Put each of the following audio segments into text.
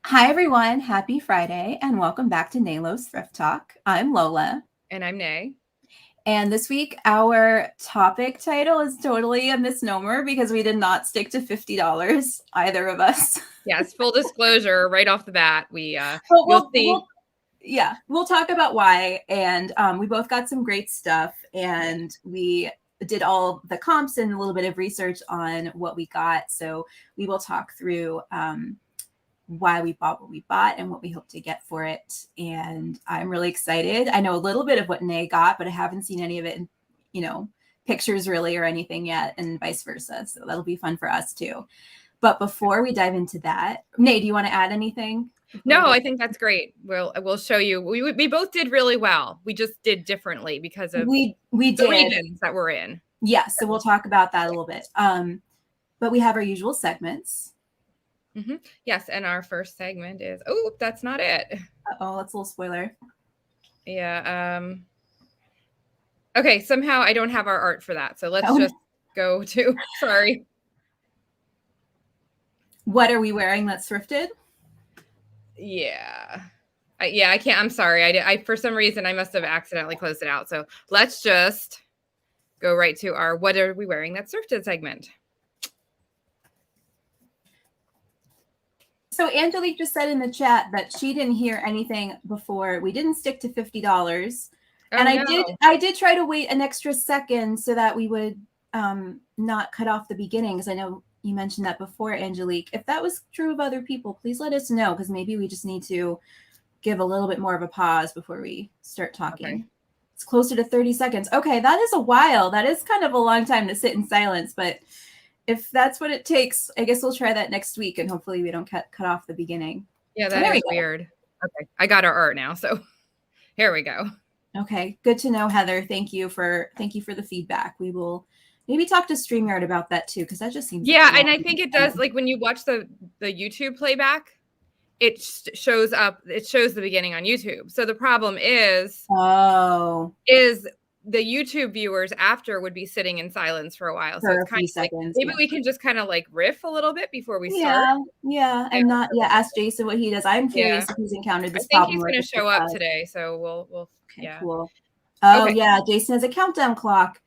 Hi, everyone. Happy Friday, and welcome back to Nalo's Thrift Talk. I'm Lola. And I'm Nay. And this week, our topic title is totally a misnomer because we did not stick to $50, either of us. Yes, full disclosure, right off the bat, But you'll see. we'll talk about why. And we both got some great stuff, and we did all the comps and a little bit of research on what we got. So we will talk through why we bought what we bought and what we hope to get for it. And I'm really excited. I know a little bit of what Nay got, but I haven't seen any of it in, pictures really or anything yet, and vice versa. So that'll be fun for us too. But before we dive into that, Nay, do you want to add anything? No, I think that's great. We'll show you. We both did really well. We just did differently because of we the did regions that we're in. Yeah, so we'll talk about that a little bit. But we have our usual segments. Mm-hmm. Yes, and our first segment is that's not it. Oh, that's a little spoiler. Yeah. Okay, somehow I don't have our art for that, so let's just go to. Sorry. What are we wearing that's thrifted? Yeah. I can't. I'm sorry. I for some reason I must have accidentally closed it out. So let's just go right to our "What are we wearing that's thrifted" segment. So Angelique just said in the chat that she didn't hear anything before. We didn't stick to $50. And I did try to wait an extra second so that we would not cut off the beginning, because I know you mentioned that before, Angelique. If that was true of other people, please let us know, because maybe we just need to give a little bit more of a pause before we start talking. Okay. It's closer to 30 seconds. Okay, that is a while. That is kind of a long time to sit in silence, but if that's what it takes, I guess we'll try that next week, and hopefully we don't cut off the beginning. Yeah, that is weird. Okay, I got our art now, so here we go. Okay, good to know, Heather. Thank you for the feedback. We will maybe talk to StreamYard about that too, because that just seems and I think it does. Like when you watch the YouTube playback, it shows up. It shows the beginning on YouTube. So the problem is the YouTube viewers after would be sitting in silence for a while. So it's kind of seconds, maybe we can just kind of like riff a little bit before we start. Yeah, and not ask Jason what he does. I'm curious if he's encountered this problem. I think he's going to show up today, so we'll cool. Oh yeah, Jason has a countdown clock.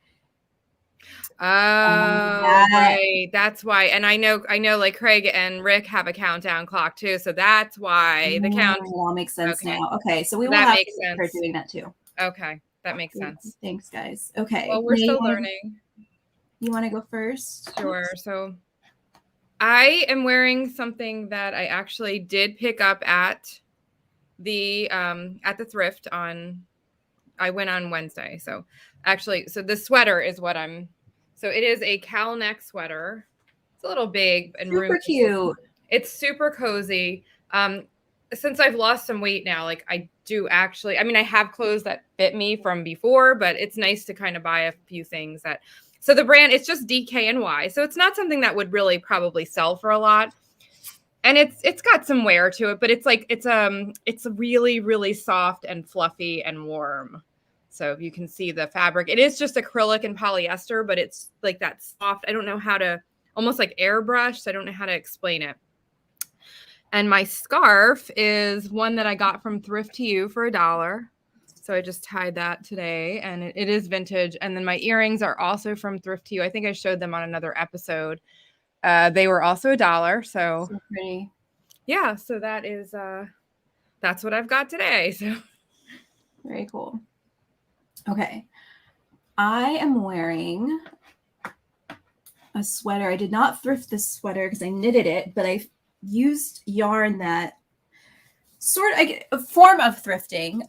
Right. That's why. And I know like Craig and Rick have a countdown clock too. So that's why the count all makes sense now. Okay. So we will have to start doing that too. Okay. That makes sense. Thanks, guys. Okay. Well, we're still learning. You want to go first? Sure. So I am wearing something that I actually did pick up at the thrift I went on Wednesday. So actually, so the sweater is what so it is a cowl neck sweater. It's a little big and super cute. It's super cozy. Since I've lost some weight now, like I do actually, I mean, I have clothes that fit me from before, but it's nice to kind of buy a few things so the brand, it's just DKNY. So it's not something that would really probably sell for a lot. And it's got some wear to it, but it's like, it's really, really soft and fluffy and warm. So you can see the fabric. It is just acrylic and polyester, but it's like that soft. I don't know how to, almost like airbrush. So I don't know how to explain it. And my scarf is one that I got from Thrift Haul for $1. So I just tied that today, and it is vintage. And then my earrings are also from Thrift Haul. I think I showed them on another episode. They were also $1. So pretty. Yeah. So that is, that's what I've got today. So very cool. Okay. I am wearing a sweater. I did not thrift this sweater because I knitted it, but I used yarn that a form of thrifting.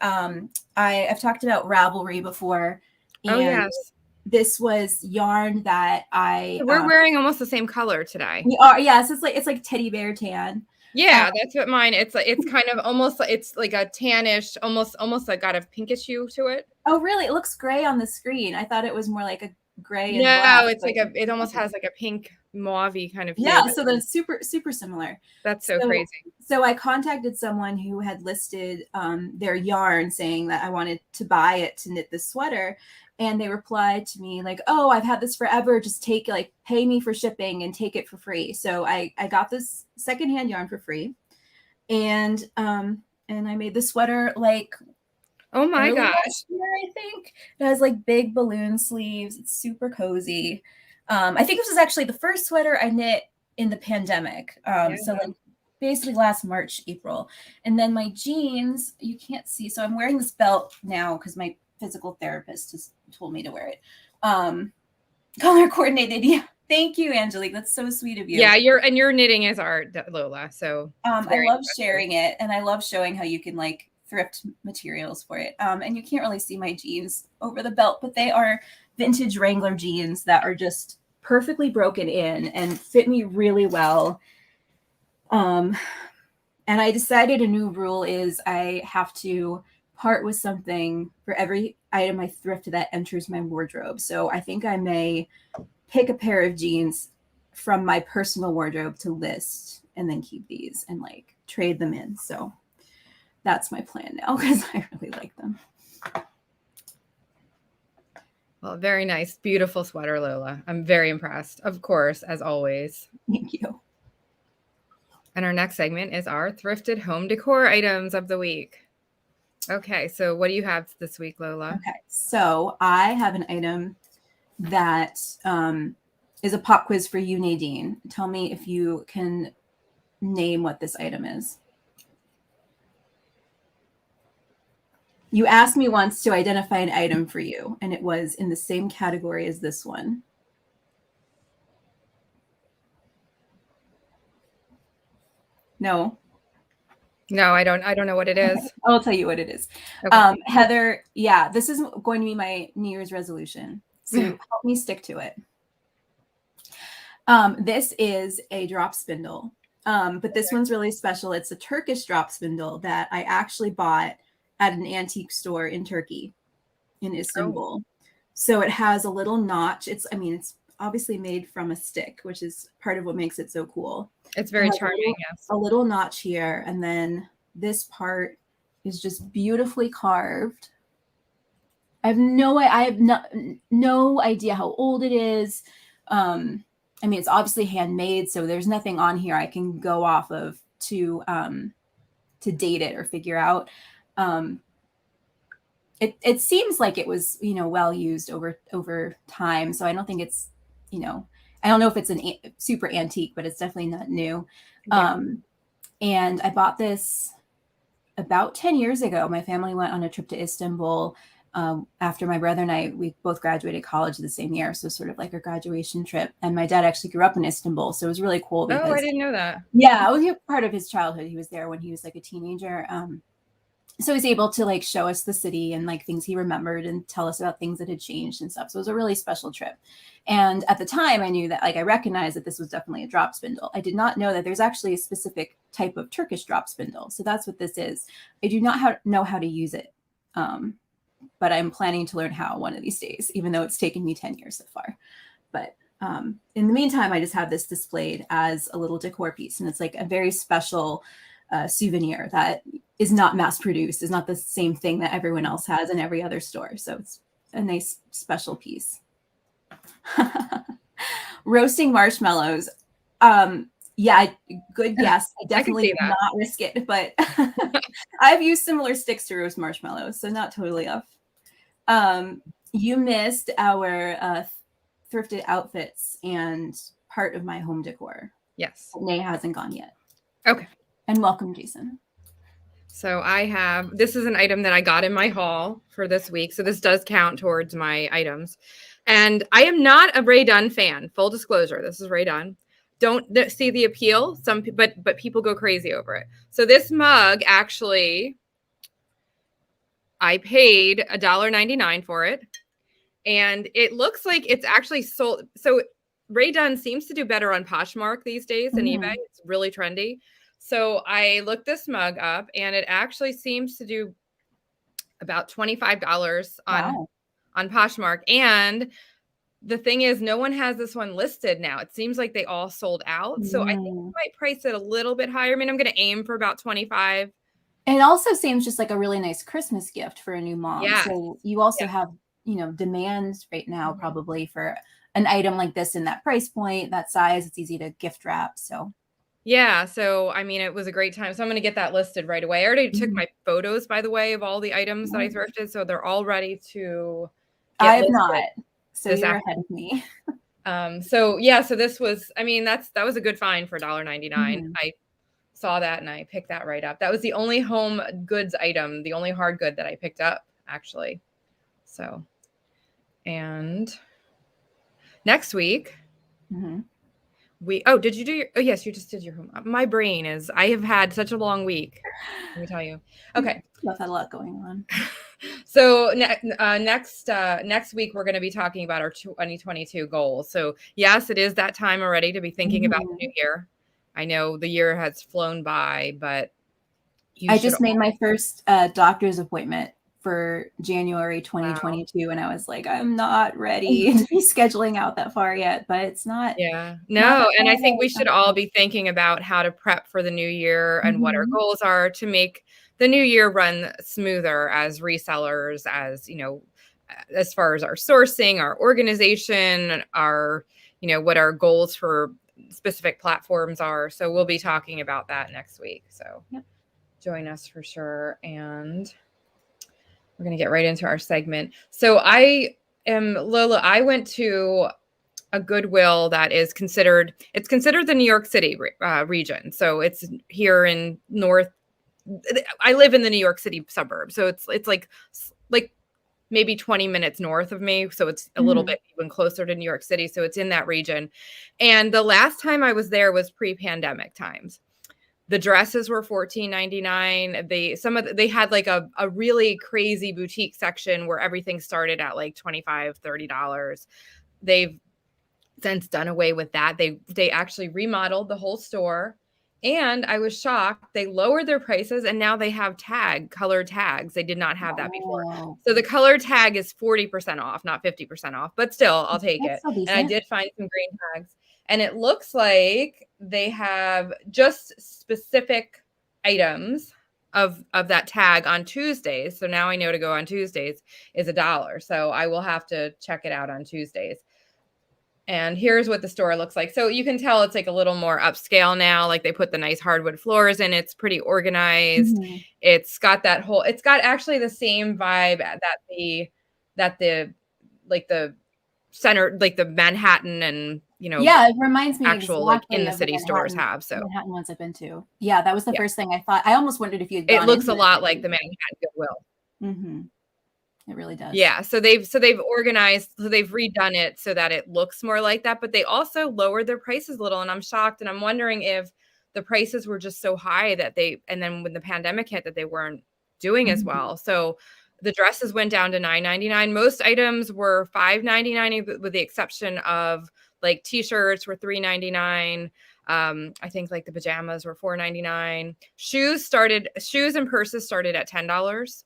I've talked about Ravelry before. And yes. This was yarn that we're wearing almost the same color today. We are, yes. It's like teddy bear tan. Yeah, that's what mine. It's kind of almost, it's like a tannish, almost like got a pinkish hue to it. Oh, really? It looks gray on the screen. I thought it was more like a gray. And black, it's like it almost has like a pink mauve-y kind of hue. Yeah, so that's super similar. That's so crazy. So I contacted someone who had listed their yarn, saying that I wanted to buy it to knit this sweater. And they replied to me like, "Oh, I've had this forever. Just pay me for shipping and take it for free." So I got this secondhand yarn for free. And I made the sweater like Oh my early gosh. last year, I think. It has like big balloon sleeves. It's super cozy. I think this was actually the first sweater I knit in the pandemic. Yeah. So like basically last March, April. And then my jeans, you can't see. So I'm wearing this belt now because my physical therapist has told me to wear it. Color coordinated. Yeah. Thank you, Angelique. That's so sweet of you. Yeah, your knitting is art, Lola. So I love impressive. sharing it, and I love showing how you can like thrift materials for it. And you can't really see my jeans over the belt, but they are vintage Wrangler jeans that are just perfectly broken in and fit me really well. And I decided a new rule is I have to part with something for every item I thrift that enters my wardrobe. So I think I may pick a pair of jeans from my personal wardrobe to list and then keep these and like trade them in. So that's my plan now because I really like them. Well, very nice. Beautiful sweater, Lola. I'm very impressed, of course, as always. Thank you. And our next segment is our thrifted home decor items of the week. Okay, so what do you have this week, Lola? Okay, so I have an item that is a pop quiz for you, Nadine. Tell me if you can name what this item is. You asked me once to identify an item for you, and it was in the same category as this one. No. No, I don't know what it is. Okay, I'll tell you what it is. Okay. Heather, yeah, this is going to be my New Year's resolution. So help me stick to it. This is a drop spindle, but this one's really special. It's a Turkish drop spindle that I actually bought at an antique store in Turkey, in Istanbul. Oh. So it has a little notch. It's obviously made from a stick, which is part of what makes it so cool. It's very charming, yes. A little notch here, and then this part is just beautifully carved. I have no idea how old it is. It's obviously handmade, so there's nothing on here I can go off of to date it or figure out. It seems like it was, well used over time. So I don't think it's, I don't know if it's super antique, but it's definitely not new. Yeah. And I bought this about 10 years ago. My family went on a trip to Istanbul after my brother and I, we both graduated college the same year. So sort of like a graduation trip. And my dad actually grew up in Istanbul. So it was really cool. Because, I didn't know that. Yeah, it was part of his childhood. He was there when he was like a teenager. So he's able to like show us the city and like things he remembered and tell us about things that had changed and stuff. So it was a really special trip. And at the time I knew that I recognized that this was definitely a drop spindle. I did not know that there's actually a specific type of Turkish drop spindle. So that's what this is. I do not know how to use it. But I'm planning to learn how one of these days, even though it's taken me 10 years so far. But in the meantime, I just have this displayed as a little decor piece. And it's like a very special souvenir that is not mass produced, is not the same thing that everyone else has in every other store. So it's a nice special piece. Roasting marshmallows. Yeah, good guess. I definitely did not risk it, but I've used similar sticks to roast marshmallows, so not totally off. You missed our thrifted outfits and part of my home decor. Yes. Nay hasn't gone yet. Okay. And welcome, Jason. So this is an item that I got in my haul for this week. So this does count towards my items. And I am not a Rae Dunn fan. Full disclosure, this is Rae Dunn. Don't see the appeal. But people go crazy over it. So this mug, actually, I paid $1.99 for it. And it looks like it's actually sold. So Rae Dunn seems to do better on Poshmark these days than eBay. It's really trendy. So I looked this mug up, and it actually seems to do about $25 on Poshmark. And the thing is, no one has this one listed now. It seems like they all sold out. So I think I might price it a little bit higher. I mean, I'm going to aim for about 25. And it also seems just like a really nice Christmas gift for a new mom. Yeah. So you also have, demands right now probably for an item like this in that price point, that size. It's easy to gift wrap. So Yeah, so I mean, it was a great time. So I'm gonna get that listed right away. I already took Mhm. my photos, by the way, of all the items that I Mhm. thrifted, so they're all ready to I get have not, listed so this you're ahead afternoon. of me. So yeah, so this was, I mean, that was a good find for $1.99. Mhm. I saw that and I picked that right up. That was the only home goods item, the only hard good that I picked up, actually. So, and next week Mhm. did you do your, oh yes, you just did your home. My brain is, I have had such a long week. Let me tell you. Okay. I've had a lot going on. So next week we're going to be talking about our 2022 goals. So yes, it is that time already to be thinking about the new Mhm. year. I know the year has flown by, but you I should just made all, my first doctor's appointment for January wow. 2022, and I was like, I'm not ready to be scheduling out that far yet, but it's Yeah. not No, that and far I think we away. should all be thinking about how to prep for the new year and what our Mhm. goals are to make the new year run smoother as resellers, as, as far as our sourcing, our organization, our, what our goals for specific platforms are. So we'll be talking about that next week. So Yep. join us for sure. And we're going to get right into our segment. So I am Lola. I went to a Goodwill that is considered, it's considered the New York City region. So it's here in North. I live in the New York City suburb, so it's like maybe 20 minutes north of me. So it's a little Mhm. bit even closer to New York City. So it's in that region. And the last time I was there was pre-pandemic times. The dresses were $14.99. They had like a really crazy boutique section where everything started at like $25-$30. They've since done away with that. They actually remodeled the whole store. And I was shocked. They lowered their prices and now they have colored tags. They did not have that before. Oh, So the color tag is 40% off, not 50% off, but still, I'll take that's it. so And I decent. did find some green tags. And it looks like they have just specific items of that tag on Tuesdays. So now I know to go on Tuesdays is $1. So I will have to check it out on Tuesdays. And here's what the store looks like. So you can tell it's like a little more upscale now. Like they put the nice hardwood floors in. It's pretty organized. Mhm. It's got actually the same vibe that the like the center, like the Manhattan and, Yeah, it reminds me actual like in exactly the of the city stores have. So Manhattan ones I've been to. Yeah, that was the yeah, first thing I thought. I almost wondered if you had it gone in looks a there lot like already. the Manhattan Goodwill. Mhm. It really does. Yeah, so they've redone it so that it looks more like that, but they also lowered their prices a little, and I'm shocked, and I'm wondering if the prices were just so high and then when the pandemic hit that they weren't doing as Mhm. well. So the dresses went down to $9.99. Most items were $5.99 with the exception of like t-shirts were $3.99. I think like the pajamas were $4.99. Shoes and purses started at $10.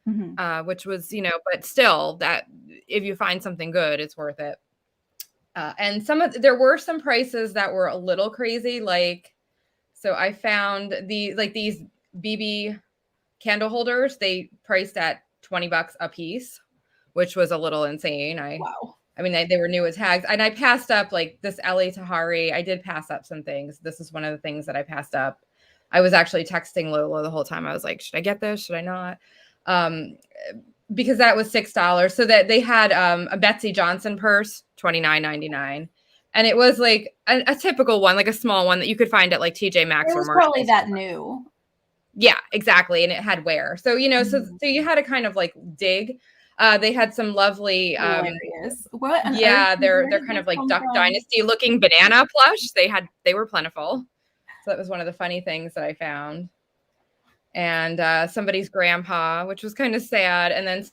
Mhm. Which was, but still, that if you find something good, it's worth it. And there were some prices that were a little crazy. Like, so I found these BB candle holders. They priced at $20 a piece, which was a little insane. Wow. I mean, they were new as tags, and I passed up like this LA Tahari. I did pass up some things. This is one of the things that I passed up. I was actually texting Lola the whole time. I was like, should I get this? Should I not? Um, because that was $6. So that they had a Betsy Johnson purse, $29.99. And it was like a typical one, like a small one that you could find at like TJ Maxx It or was probably Marshalls. that new. Yeah, exactly. And it had wear. So, Mhm. so you had to kind of like dig. They had some lovely Hilarious. What on earth? yeah, Where they're did kind those of like come Duck from? Dynasty looking banana plush. They were plentiful. So that was one of the funny things that I found. And somebody's grandpa, which was kind of sad. And then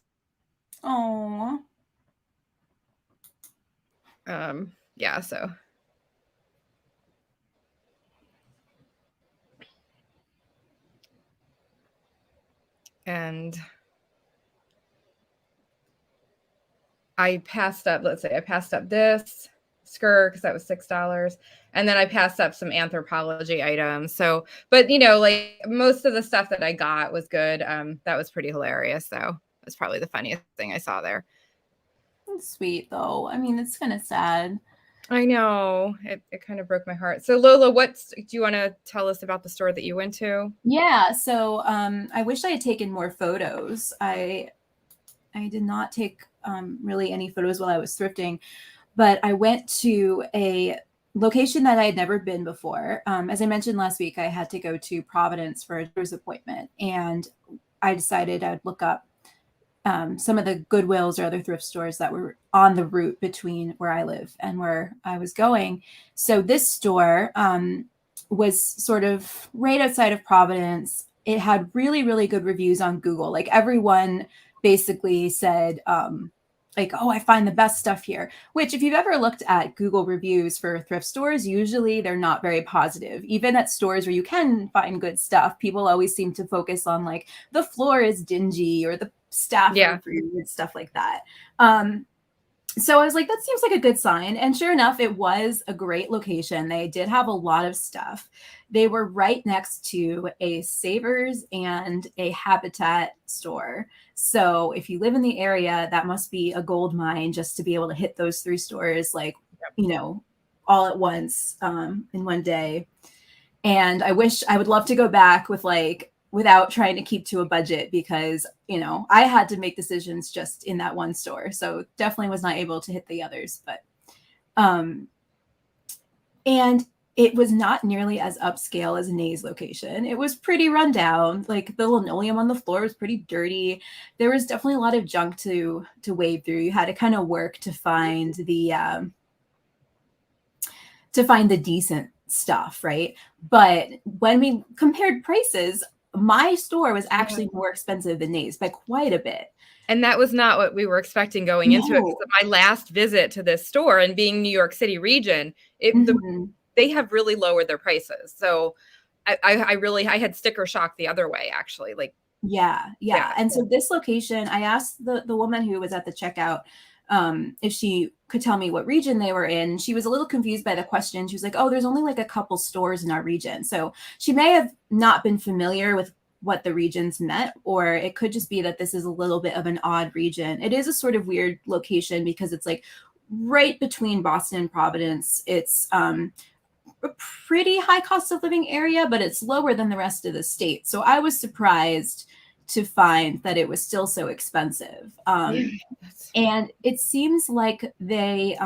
Oh. yeah, so and I passed up this skirt because that was $6. And then I passed up some Anthropologie items. So, but like most of the stuff that I got was good. That was pretty hilarious though. That's probably the funniest thing I saw there. It's sweet though. I mean, it's kind of sad. I know. It kind of broke my heart. So Lola, do you want to tell us about the store that you went to? Yeah, so I wish I had taken more photos. I did not take really any photos while I was thrifting, but I went to a location that I had never been before. As I mentioned last week, I had to go to Providence for a doctor's appointment, and I decided I'd look up some of the Goodwills or other thrift stores that were on the route between where I live and where I was going. So this store was sort of right outside of Providence. It had really, really good reviews on Google. Like everyone basically said, like, oh, I find the best stuff here. Which, if you've ever looked at Google reviews for thrift stores, usually they're not very positive. Even at stores where you can find good stuff, people always seem to focus on like the floor is dingy or the staff Yeah. are rude, stuff like that. So I was like, that seems like a good sign. And sure enough, it was a great location. They did have a lot of stuff. They were right next to a Savers and a Habitat store. So if you live in the area, that must be a gold mine just to be able to hit those three stores, like, you know, all at once in one day. And I would love to go back with like without trying to keep to a budget because, you know, I had to make decisions just in that one store. So definitely was not able to hit the others, but and it was not nearly as upscale as Nay's location. It was pretty run down. Like the linoleum on the floor was pretty dirty. There was definitely a lot of junk to wade through. You had to kind of work to find the decent stuff, right? But when we compared prices, my store was actually more expensive than Nay's by quite a bit. And that was not what we were expecting going into it. No. My last visit to this store and being New York City region, they have really lowered their prices. So I had sticker shock the other way, actually. Like, yeah. And so this location, I asked the woman who was at the checkout if she could tell me what region they were in. She was a little confused by the question. She was like, oh, there's only like a couple stores in our region. So she may have not been familiar with what the regions meant, or it could just be that this is a little bit of an odd region. It is a sort of weird location because it's like right between Boston and Providence. It's a pretty high cost of living area, but it's lower than the rest of the state. So I was surprised to find that it was still so expensive. And it seems like they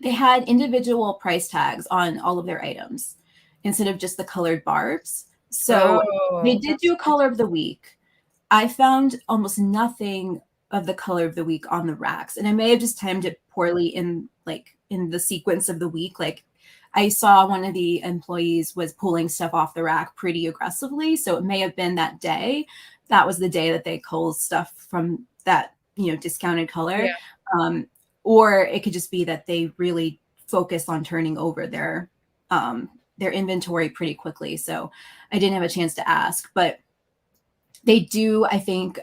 had individual price tags on all of their items instead of just the colored barbs. So they did do a color of the week. I found almost nothing of the color of the week on the racks, and I may have just timed it poorly in the sequence of the week. Like I saw one of the employees was pulling stuff off the rack pretty aggressively, so it may have been that day. That was the day that they culled stuff from that, you know, discounted color. Or it could just be that they really focused on turning over their inventory pretty quickly. So I didn't have a chance to ask, but they do, I think,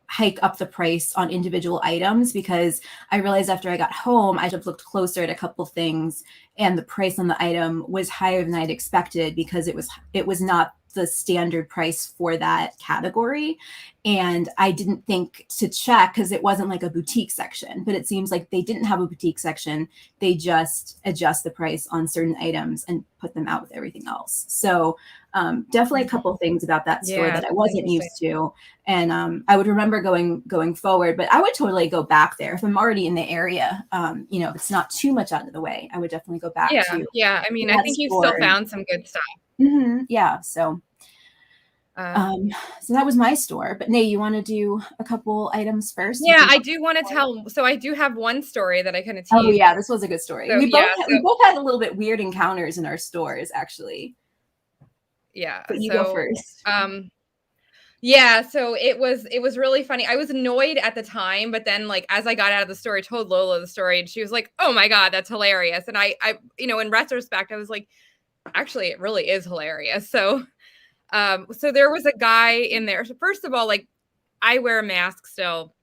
hike up the price on individual items because I realized after I got home, I just looked closer at a couple of things and the price on the item was higher than I'd expected because it was not the standard price for that category. And I didn't think to check because it wasn't like a boutique section, but it seems like they didn't have a boutique section. They just adjust the price on certain items and put them out with everything else. So definitely a couple of things about that store that I wasn't used to. And I would remember going forward, but I would totally go back there if I'm already in the area. You know, if it's not too much out of the way, I would definitely go back to. Yeah. I mean, I think you still found some good stuff. Yeah. So that was my store. But Nay, you want to do a couple items first? Yeah, I do want to tell. So I do have one story that I kind of teased. Oh yeah, this was a good story. So, we both had a little bit weird encounters in our stores, actually. Yeah. But you go first. Yeah, so it was really funny. I was annoyed at the time, but then like as I got out of the store, I told Lola the story and she was like, "Oh my God, that's hilarious." And I you know, in retrospect, I was like, actually it really is hilarious. So so there was a guy in there. So first of all, like I wear a mask still.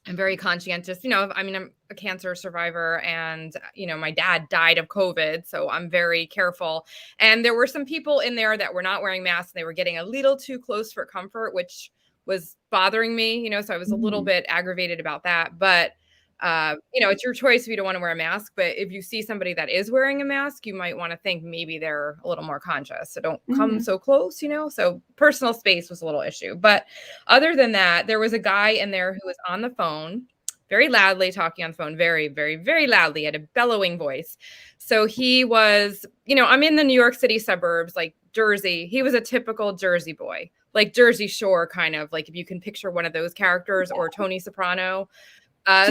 I'm very conscientious. You know, I mean, I'm a cancer survivor and, you know, my dad died of COVID. So I'm very careful. And there were some people in there that were not wearing masks. They were getting a little too close for comfort, which was bothering me, you know, so I was a little bit aggravated about that. But It's your choice if you don't want to wear a mask, but if you see somebody that is wearing a mask, you might want to think maybe they're a little more conscious. So don't come so close, So personal space was a little issue. But other than that, there was a guy in there who was on the phone, very loudly talking on the phone, very, very, very loudly, had a bellowing voice. So he was, I'm in the New York City suburbs, like Jersey. He was a typical Jersey boy, like Jersey Shore, kind of like if you can picture one of those characters, or Tony Soprano.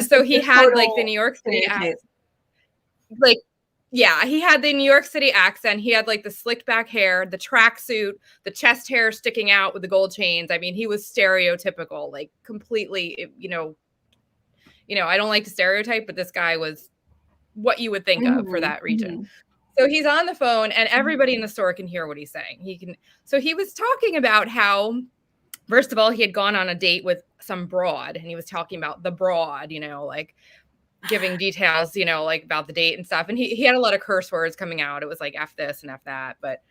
So he had like the New York City accent. Like, yeah, he had the New York City accent. He had like the slicked back hair, the tracksuit, the chest hair sticking out with the gold chains. I mean, he was stereotypical, like completely, I don't like to stereotype, but this guy was what you would think of for that region. So he's on the phone and everybody in the store can hear what he's saying. So he was talking about how, first of all, he had gone on a date with some broad, and he was talking about the broad, like giving details, like about the date and stuff. And he had a lot of curse words coming out. It was like F this and F that. But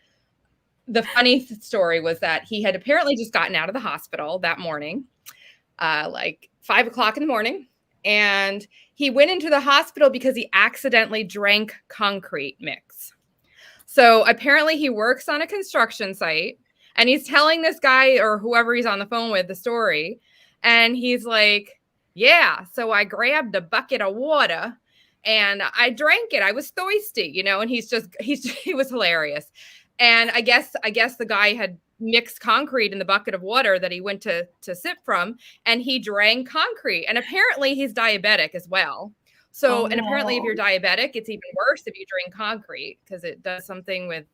the funny story was that he had apparently just gotten out of the hospital that morning, like 5 o'clock in the morning. And he went into the hospital because he accidentally drank concrete mix. So apparently he works on a construction site, and he's telling this guy or whoever he's on the phone with the story. And he's like, yeah, so I grabbed a bucket of water and I drank it. I was thirsty, and he was hilarious. And I guess the guy had mixed concrete in the bucket of water that he went to sip from, and he drank concrete. And apparently he's diabetic as well. So, and apparently if you're diabetic, it's even worse if you drink concrete because it does something with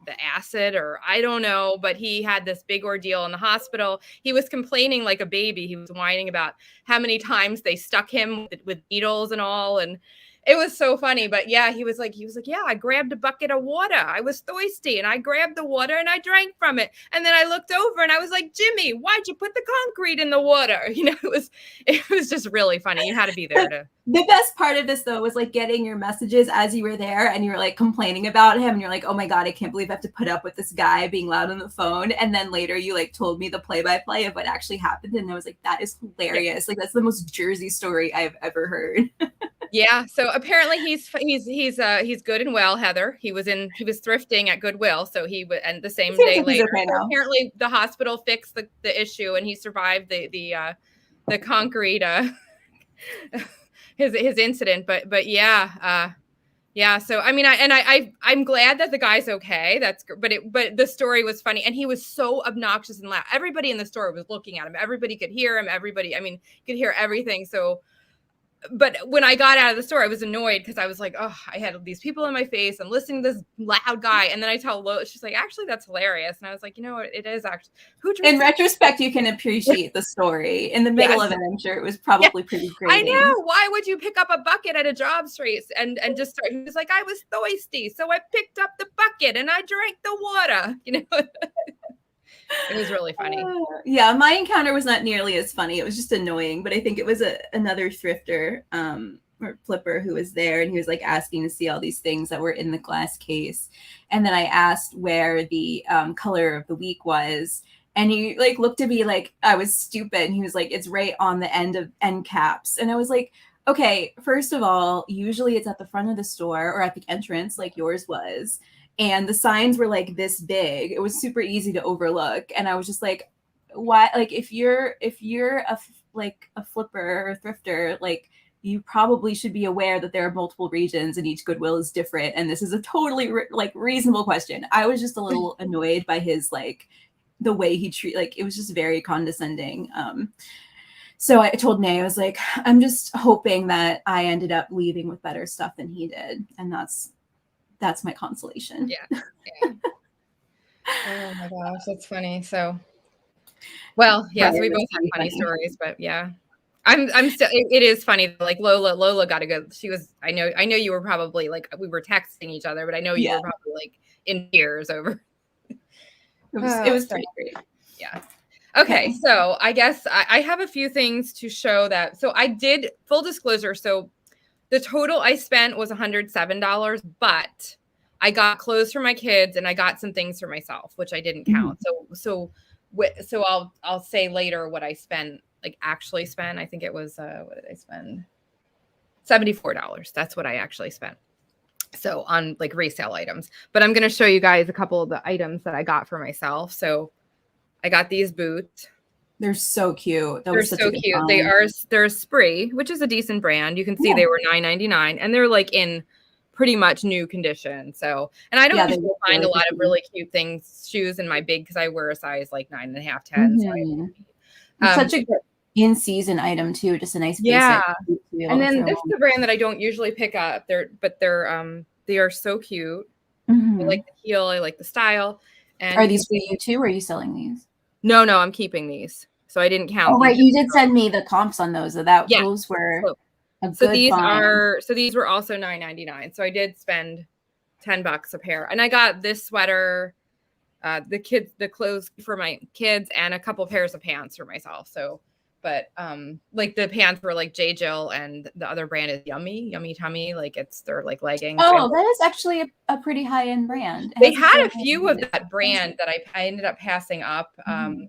the acid, or I don't know, but he had this big ordeal in the hospital. He was complaining like a baby. He was whining about how many times they stuck him with needles and all. And it was so funny. But yeah, he was like, yeah, I grabbed a bucket of water. I was thirsty and I grabbed the water and I drank from it. And then I looked over and I was like, Jimmy, why'd you put the concrete in the water? It was just really funny. You had to be there to. The best part of this though was like getting your messages as you were there, and you were like complaining about him, and you're like, oh my God, I can't believe I have to put up with this guy being loud on the phone. And then later you like told me the play-by-play of what actually happened, and I was like, that is hilarious. Like that's the most Jersey story I've ever heard. Yeah. So apparently he's good and well, Heather. He was thrifting at Goodwill. So and the same day later, okay apparently the hospital fixed the issue and he survived the concrete, his incident. But yeah. Yeah. So, I mean, I'm glad that the guy's okay. But the story was funny, and he was so obnoxious and loud. Everybody in the store was looking at him. Everybody could hear him. Could hear everything. So, but when I got out of the store, I was annoyed because I was like, oh, I had these people in my face. I'm listening to this loud guy. And then I tell Lola, she's like, actually, that's hilarious. And I was like, you know what? It is actually. In retrospect, you can appreciate the story. In the middle of it, I'm sure it was probably pretty great. I know. Why would you pick up a bucket at a job street and just start? He was like, I was thirsty. So I picked up the bucket and I drank the water. It was really funny. Yeah, my encounter was not nearly as funny. It was just annoying, but I think it was another thrifter or flipper who was there, and he was like asking to see all these things that were in the glass case. And then I asked where the color of the week was, and he like looked at me like I was stupid, and he was like, it's right on the end caps. And I was like, okay, first of all, usually it's at the front of the store or at the entrance like yours was. And the signs were like this big. It was super easy to overlook. And I was just like, why? Like, if you're a flipper or a thrifter, like you probably should be aware that there are multiple regions and each Goodwill is different. And this is a totally reasonable question. I was just a little annoyed by his, like the way he it was just very condescending. So I told Nay, I was like, I'm just hoping that I ended up leaving with better stuff than he did. And that's my consolation. Yeah. Oh my gosh, that's funny. So, well, yeah, so we both have funny stories, but yeah, I'm still. It is funny. Like Lola got to go. She was. I know you were probably like we were texting each other, but I know you were probably like in tears over. It was pretty great. Yeah. Okay, so I guess I have a few things to show that. So I did full disclosure. So the total I spent was $107, but I got clothes for my kids and I got some things for myself, which I didn't count. So I'll say later what I spent, like actually spent. I think it was what did I spend? $74. That's what I actually spent. So on like resale items, but I'm going to show you guys a couple of the items that I got for myself. So I got these boots. They're so cute. They're so cute. They're a Spree, which is a decent brand. You can see they were $9.99 and they're like in pretty much new condition. So, and I don't usually find a lot of really cute shoes in my big, because I wear a size like 9.5, 10. So such a good in season item too. Just a nice basic. Yeah. And then this is a brand that I don't usually pick up. They are so cute. I like the heel. I like the style. And are these for you too? Or are you selling these? No, I'm keeping these. So I didn't count. Oh, right. You did send me the comps on those. Those were a good find. So these were also $9.99. So I did spend $10 a pair. And I got this sweater, the clothes for my kids, and a couple pairs of pants for myself. So, but like the pants were like J. Jill, and the other brand is Yummy Tummy. Like they're like leggings. Oh, that is actually a pretty high end brand. They had a few of that brand that I ended up passing up. I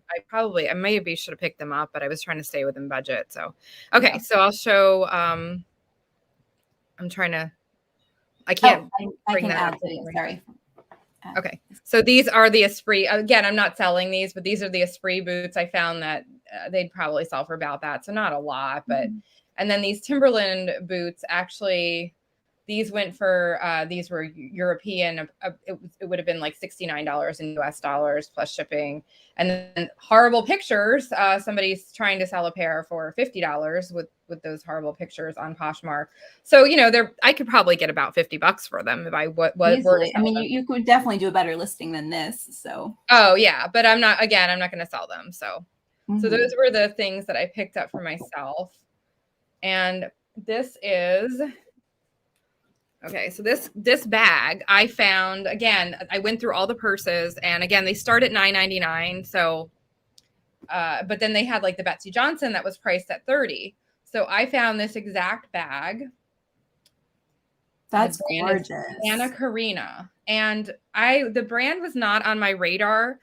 maybe should have picked them up, but I was trying to stay within budget. So, okay. So I'll show, I'm trying to, I can't bring that up. Sorry. Okay. So these are the Esprit. Again, I'm not selling these, but these are the Esprit boots. I found that they'd probably sell for about that. So not a lot, but, and then these Timberland boots, actually, these went for, these were European. It would have been like $69 in US dollars plus shipping. And then horrible pictures. Somebody's trying to sell a pair for $50 with those horrible pictures on Poshmark. So, I could probably get about $50 for them if I were to I mean, you could definitely do a better listing than this. So. Oh yeah, but I'm not going to sell them. So, so those were the things that I picked up for myself. And this is, okay, so this bag I found, again, I went through all the purses, and again, they start at $9.99. So, but then they had like the Betsy Johnson that was priced at $30. So I found this exact bag. That's gorgeous. Anna Karina. And the brand was not on my radar,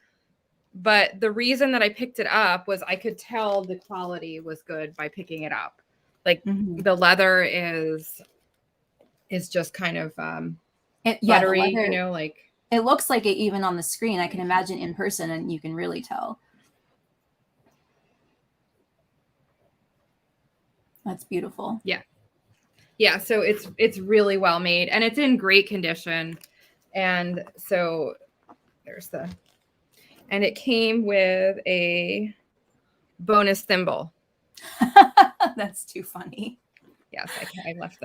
but the reason that I picked it up was I could tell the quality was good by picking it up. Like the leather is just kind of buttery, like it looks like it even on the screen. I can imagine in person, and you can really tell. That's beautiful. Yeah. So it's really well made, and it's in great condition. And so and it came with a bonus thimble. That's too funny. Yes, I left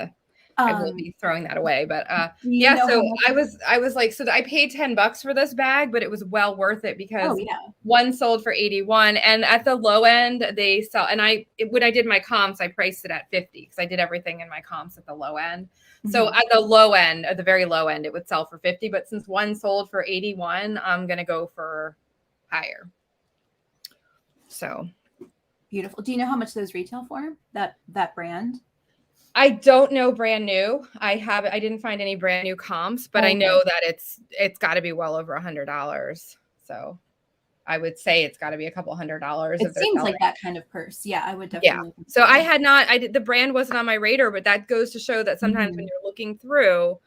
I will be throwing that away, but yeah. So I was like, so I paid $10 for this bag, but it was well worth it because one sold for 81, and at the low end they sell. And when I did my comps, I priced it at 50 because I did everything in my comps at the low end. So at the low end, at the very low end, it would sell for 50. But since one sold for 81, I'm gonna go for higher. So beautiful. Do you know how much those retail for? That brand? I don't know brand new. I didn't find any brand new comps, but I know that it's got to be well over $100. So I would say it's got to be a couple $100. It seems like that kind of purse. Yeah, I would definitely. Yeah. So the brand wasn't on my radar, but that goes to show that sometimes when you're looking through,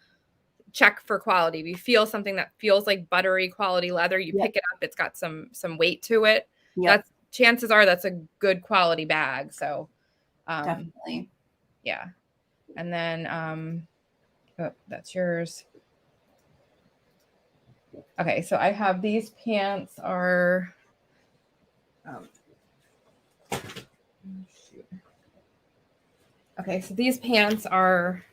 check for quality. If you feel something that feels like buttery quality leather, you pick it up. It's got some weight to it. Yep. Chances are that's a good quality bag. So definitely. Yeah. And then, that's yours. Okay. So I have these pants are, okay. So these pants are.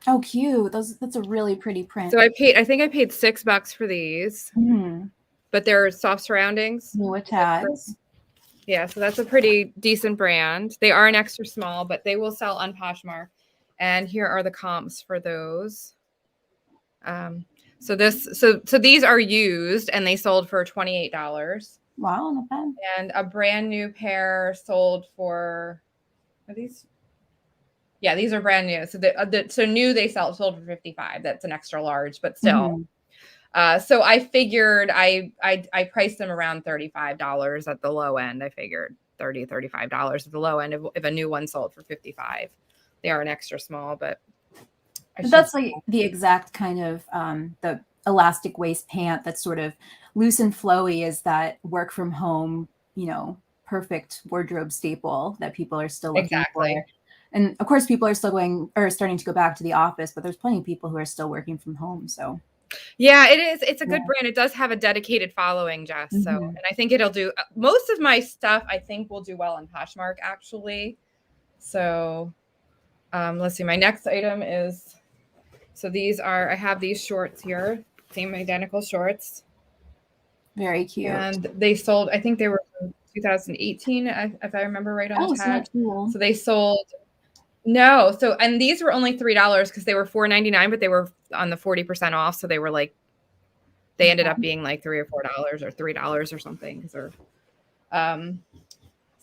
Oh, cute. That's a really pretty print. So I think I paid $6 for these, but they're soft surroundings. New tags. Yeah, so that's a pretty decent brand. They are an extra small, but they will sell on Poshmark. And here are the comps for those. So these are used, and they sold for $28. Wow, not bad. And a brand new pair sold for, are these? Yeah, these are brand new. So new they sold for $55. That's an extra large, but still. So I figured I priced them around $35 at the low end, I figured. $30, $35 at the low end. If a new one sold for 55, they are an extra small, but that's like the exact kind of the elastic waist pant that's sort of loose and flowy is that work from home, perfect wardrobe staple that people are still looking for. And of course, people are still starting to go back to the office, but there's plenty of people who are still working from home. So yeah, it is. It's a good brand. It does have a dedicated following, Jess. So, and I think it'll do most of my stuff. I think will do well in Poshmark actually. So, let's see. My next item is, so I have these shorts here, same identical shorts. Very cute. And they sold, I think they were from 2018, if I remember right on the tag. Cool. So they sold, no. So, and these were only $3 because they were $4.99, but they were on the 40% off. So they were like, they ended up being like $3 or $4 or $3 or something. So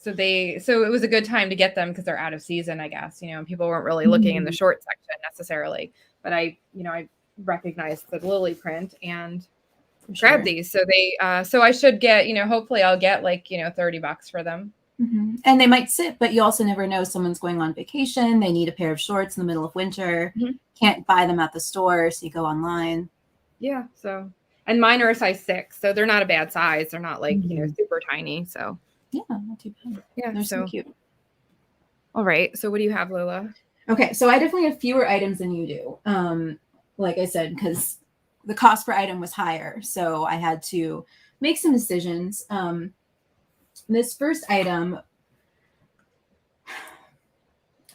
it was a good time to get them because they're out of season, I guess, and people weren't really looking in the short section necessarily, but I recognized the Lily print and grabbed these. So so I should get, hopefully I'll get like, $30 for them. And they might sit, but you also never know. Someone's going on vacation. They need a pair of shorts in the middle of winter. Can't buy them at the store. So you go online. Yeah. So, and mine are a size 6, so they're not a bad size. They're not like, super tiny. So yeah, not too bad. Yeah. They're so cute. All right. So what do you have, Lola? Okay. So I definitely have fewer items than you do. Like I said, because the cost per item was higher. So I had to make some decisions. This first item,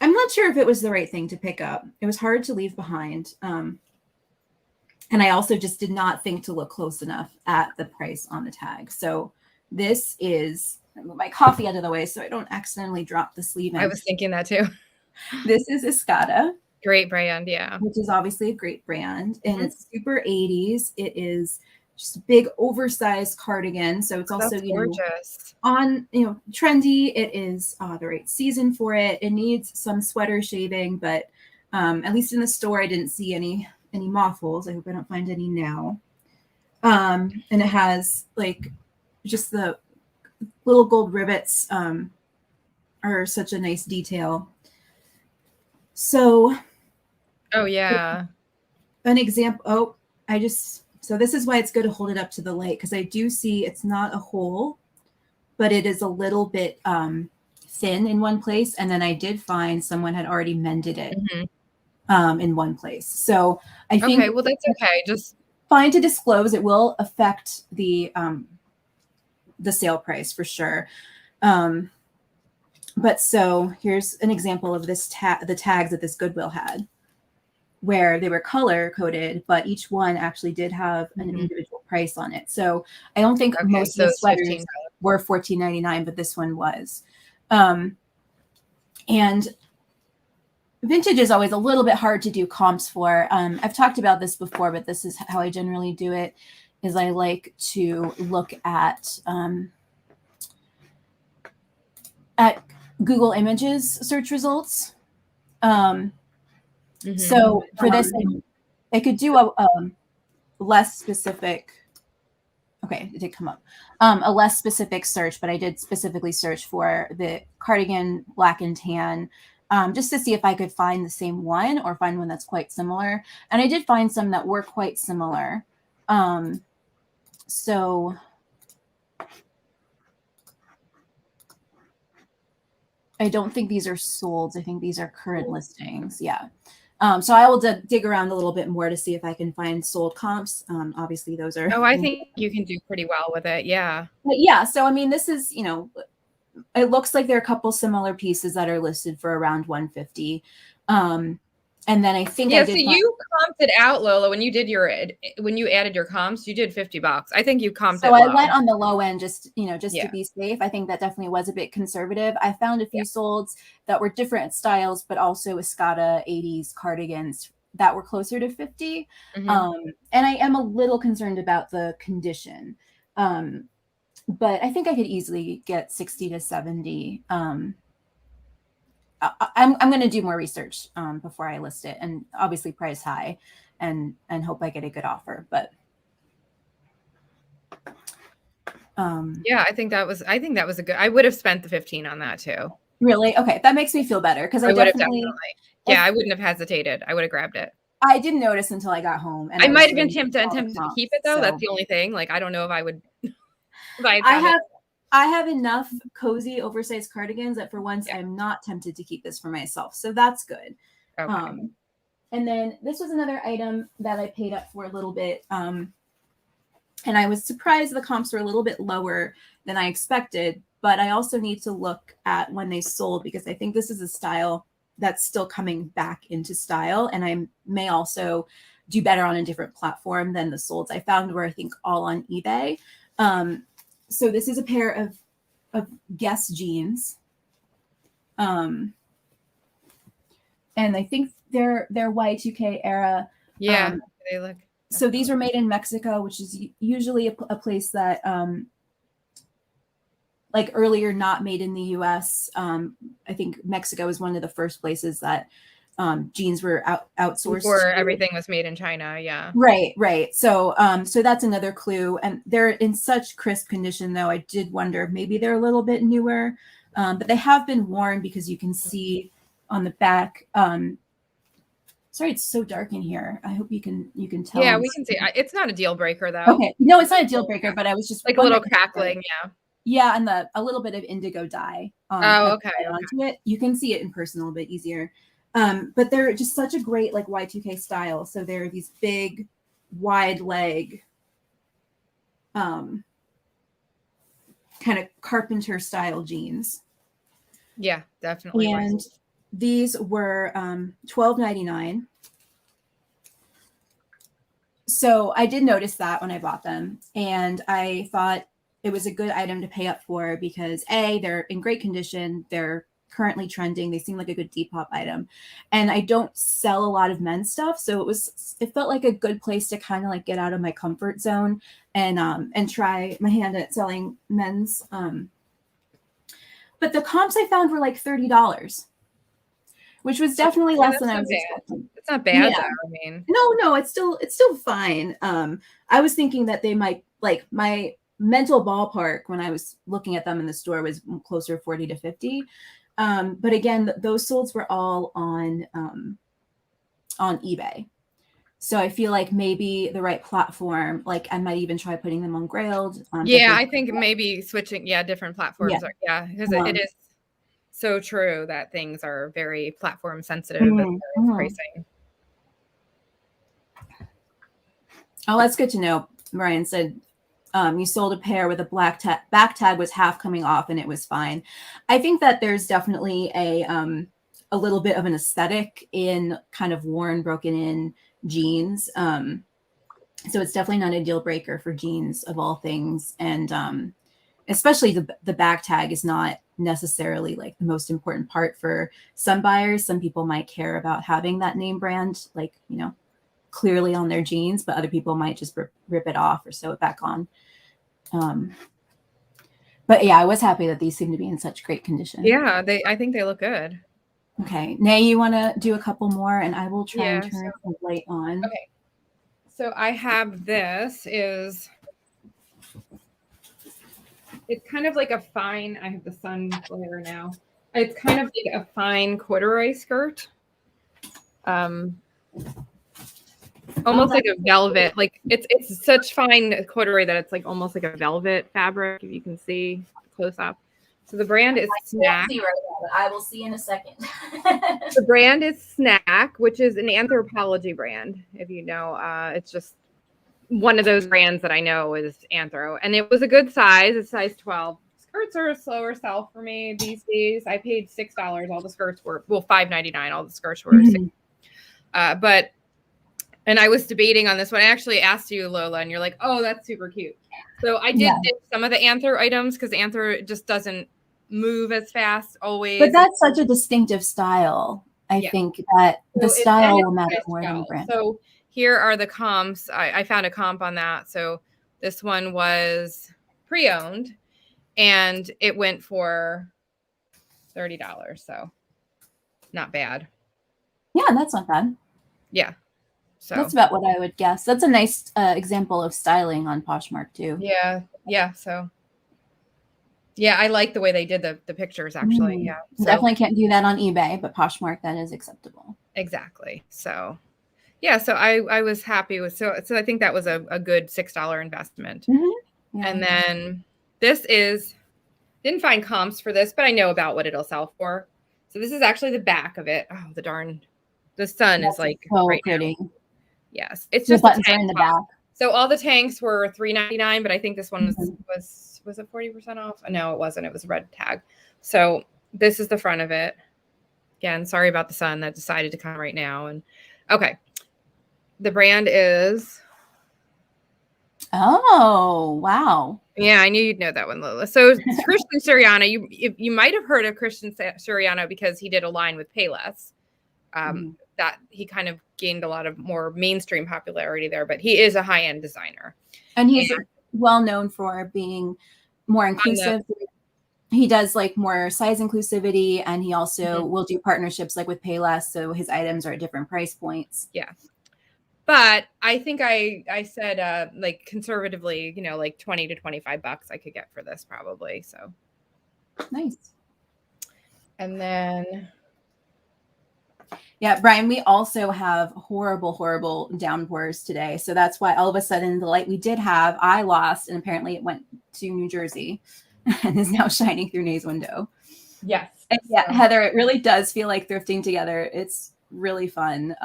I'm not sure if it was the right thing to pick up. It was hard to leave behind. And I also just did not think to look close enough at the price on the tag. So this is, I move my coffee out of the way so I don't accidentally drop the sleeve in. I was thinking that too. This is Escada. Great brand, yeah. Which is obviously a great brand. And it's super 80s. It is just a big oversized cardigan. So it's also, gorgeous. On, trendy. It is the right season for it. It needs some sweater shaving, but at least in the store, I didn't see any moth holes. I hope I don't find any now. And it has like just the little gold rivets are such a nice detail. So, oh yeah, an example. So this is why it's good to hold it up to the light, because I do see it's not a hole, but it is a little bit thin in one place. And then I did find someone had already mended it in one place. So I think, okay, well that's okay. Just fine to disclose. It will affect the sale price for sure. But so here's an example of this the tags that this Goodwill had, where they were color coded, but each one actually did have an individual price on it. So I don't think most of the sweaters were $14.99, but this one was. And vintage is always a little bit hard to do comps for. I've talked about this before, but this is how I generally do it, is I like to look at Google Images search results. So for this, I could do a less specific, okay, it did come up, a less specific search, but I did specifically search for the cardigan black and tan, just to see if I could find the same one or find one that's quite similar. And I did find some that were quite similar. So I don't think these are sold. I think these are current listings. Yeah. So I will dig around a little bit more to see if I can find sold comps. Obviously, those are. Oh, I think you can do pretty well with it. Yeah. But yeah. So, I mean, this is, it looks like there are a couple similar pieces that are listed for around $150. And then I think so you comped it out, Lola, when you added your comps, you did $50. I think you comped it low. So I went on the low end just to be safe. I think that definitely was a bit conservative. I found a few solds that were different styles, but also Escada 80s cardigans that were closer to 50. And I am a little concerned about the condition. But I think I could easily get 60 to 70. I'm going to do more research before I list it, and obviously price high, and hope I get a good offer. But Yeah, I think that was a good. I would have spent the 15 on that too. Really? Okay, that makes me feel better because I I would have definitely, definitely. Yeah, I wouldn't have hesitated. I would have grabbed it. I didn't notice until I got home, and I I might was have been doing tempted all the to keep it comps. though. That's So the only thing. Like, I don't know if I would if I had I found it. have I have enough cozy oversized cardigans that for once Yeah. I'm not tempted to keep this for myself. So that's good. Okay. And then this was another item that I paid up for a little bit. And I was surprised the comps were a little bit lower than I expected, but I also need to look at when they sold because I think this is a style that's still coming back into style. And I may also do better on a different platform than the solds I found were, I think, all on eBay. So this is a pair of Guess jeans. And I think they're Y2K era. Yeah, they look. So these were made in Mexico, which is usually a place that, like earlier, not made in the U.S. I think Mexico was one of the first places that jeans were outsourced. Before everything was made in China, yeah. Right. So so that's another clue. And they're in such crisp condition, though. I did wonder if maybe they're a little bit newer, but they have been worn because you can see on the back. Sorry, it's so dark in here. I hope you can tell. Yeah, we can see. It's not a deal breaker though. Okay, no, it's not a deal breaker, but I was just like a little crackling. Yeah. Yeah, and a little bit of indigo dye. Okay. Onto it, you can see it in person a little bit easier. But they're just such a great like Y2K style. So they're these big, wide leg, kind of carpenter style jeans. Yeah, definitely. And these were $12.99. So I did notice that when I bought them, and I thought it was a good item to pay up for because A, they're in great condition, they're currently trending, they seem like a good Depop item, and I don't sell a lot of men's stuff, so it felt like a good place to kind of like get out of my comfort zone and try my hand at selling men's. But the comps I found were like $30, which was definitely less than I was expecting. It's not bad though. I mean, no, it's still fine. I was thinking that they might, like, my mental ballpark when I was looking at them in the store was closer to 40 to 50. But again, those solds were all on eBay. So I feel like maybe the right platform, like I might even try putting them on Grailed. Yeah, I think maybe switching, different platforms. Because it is so true that things are very platform sensitive as pricing. Oh, that's good to know. Ryan said you sold a pair with a back tag was half coming off and it was fine. I think that there's definitely a little bit of an aesthetic in kind of worn, broken in jeans. So it's definitely not a deal breaker for jeans of all things. And especially the back tag is not necessarily like the most important part for some buyers. Some people might care about having that name brand, like, clearly on their jeans, but other people might just rip it off or sew it back on. But yeah, I was happy that these seem to be in such great condition. Yeah, I think they look good. Okay, Nay, you want to do a couple more, and I will try and turn the light on. Okay, so I have it's kind of like a fine. I have the sun glare now. It's kind of like a fine corduroy skirt. Almost like a velvet, like it's such fine corduroy that it's like almost like a velvet fabric, if you can see close up. So the brand is Snack. See right now, but I will see in a second. The brand is Snack, which is an Anthropologie brand. If you know, it's just one of those brands that I know is Anthro, and it was a good size. It's size 12. Skirts are a slower sell for me these days. I paid $6. All the skirts were $5.99. All the skirts were $6. And I was debating on this one. I actually asked you, Lola, and you're like, "Oh, that's super cute." So I did some of the Anthro items because Anthro just doesn't move as fast always. But that's such a distinctive style. I think that the style will matter more than the brand. So here are the comps. I found a comp on that. So this one was pre-owned, and it went for $30. So not bad. Yeah, that's not bad. Yeah. So that's about what I would guess. That's a nice example of styling on Poshmark too. Yeah. So Yeah, I like the way they did the pictures, actually. Yeah. So, definitely can't do that on eBay, but Poshmark, that is acceptable. Exactly. So, yeah, so I was happy with, so I think that was a good $6 investment. Yeah. And then this is, didn't find comps for this, but I know about what it'll sell for. So this is actually the back of it. Oh, the sun is like so right pretty. now. Yes, it's The just a buttons are tank in the top. back. So all the tanks were $3.99, but I think this one was it 40% off? No, it wasn't. It was a red tag. So this is the front of it. Again, sorry about the sun that decided to come right now. And okay, the brand is. Oh, wow. Yeah, I knew you'd know that one, Lola. So Christian Siriano, you might have heard of Christian Siriano because he did a line with Payless. That he kind of gained a lot of more mainstream popularity there, but he is a high-end designer. And he's well known for being more inclusive. He does like more size inclusivity, and he also will do partnerships like with Payless, so his items are at different price points. Yeah. But I think I said like conservatively, like 20 to 25 bucks I could get for this probably. So nice. And then yeah, Brian, we also have horrible downpours today. So that's why all of a sudden the light we did have, I lost, and apparently it went to New Jersey and is now shining through Nay's window. Yes. And yeah, Heather, it really does feel like thrifting together. It's really fun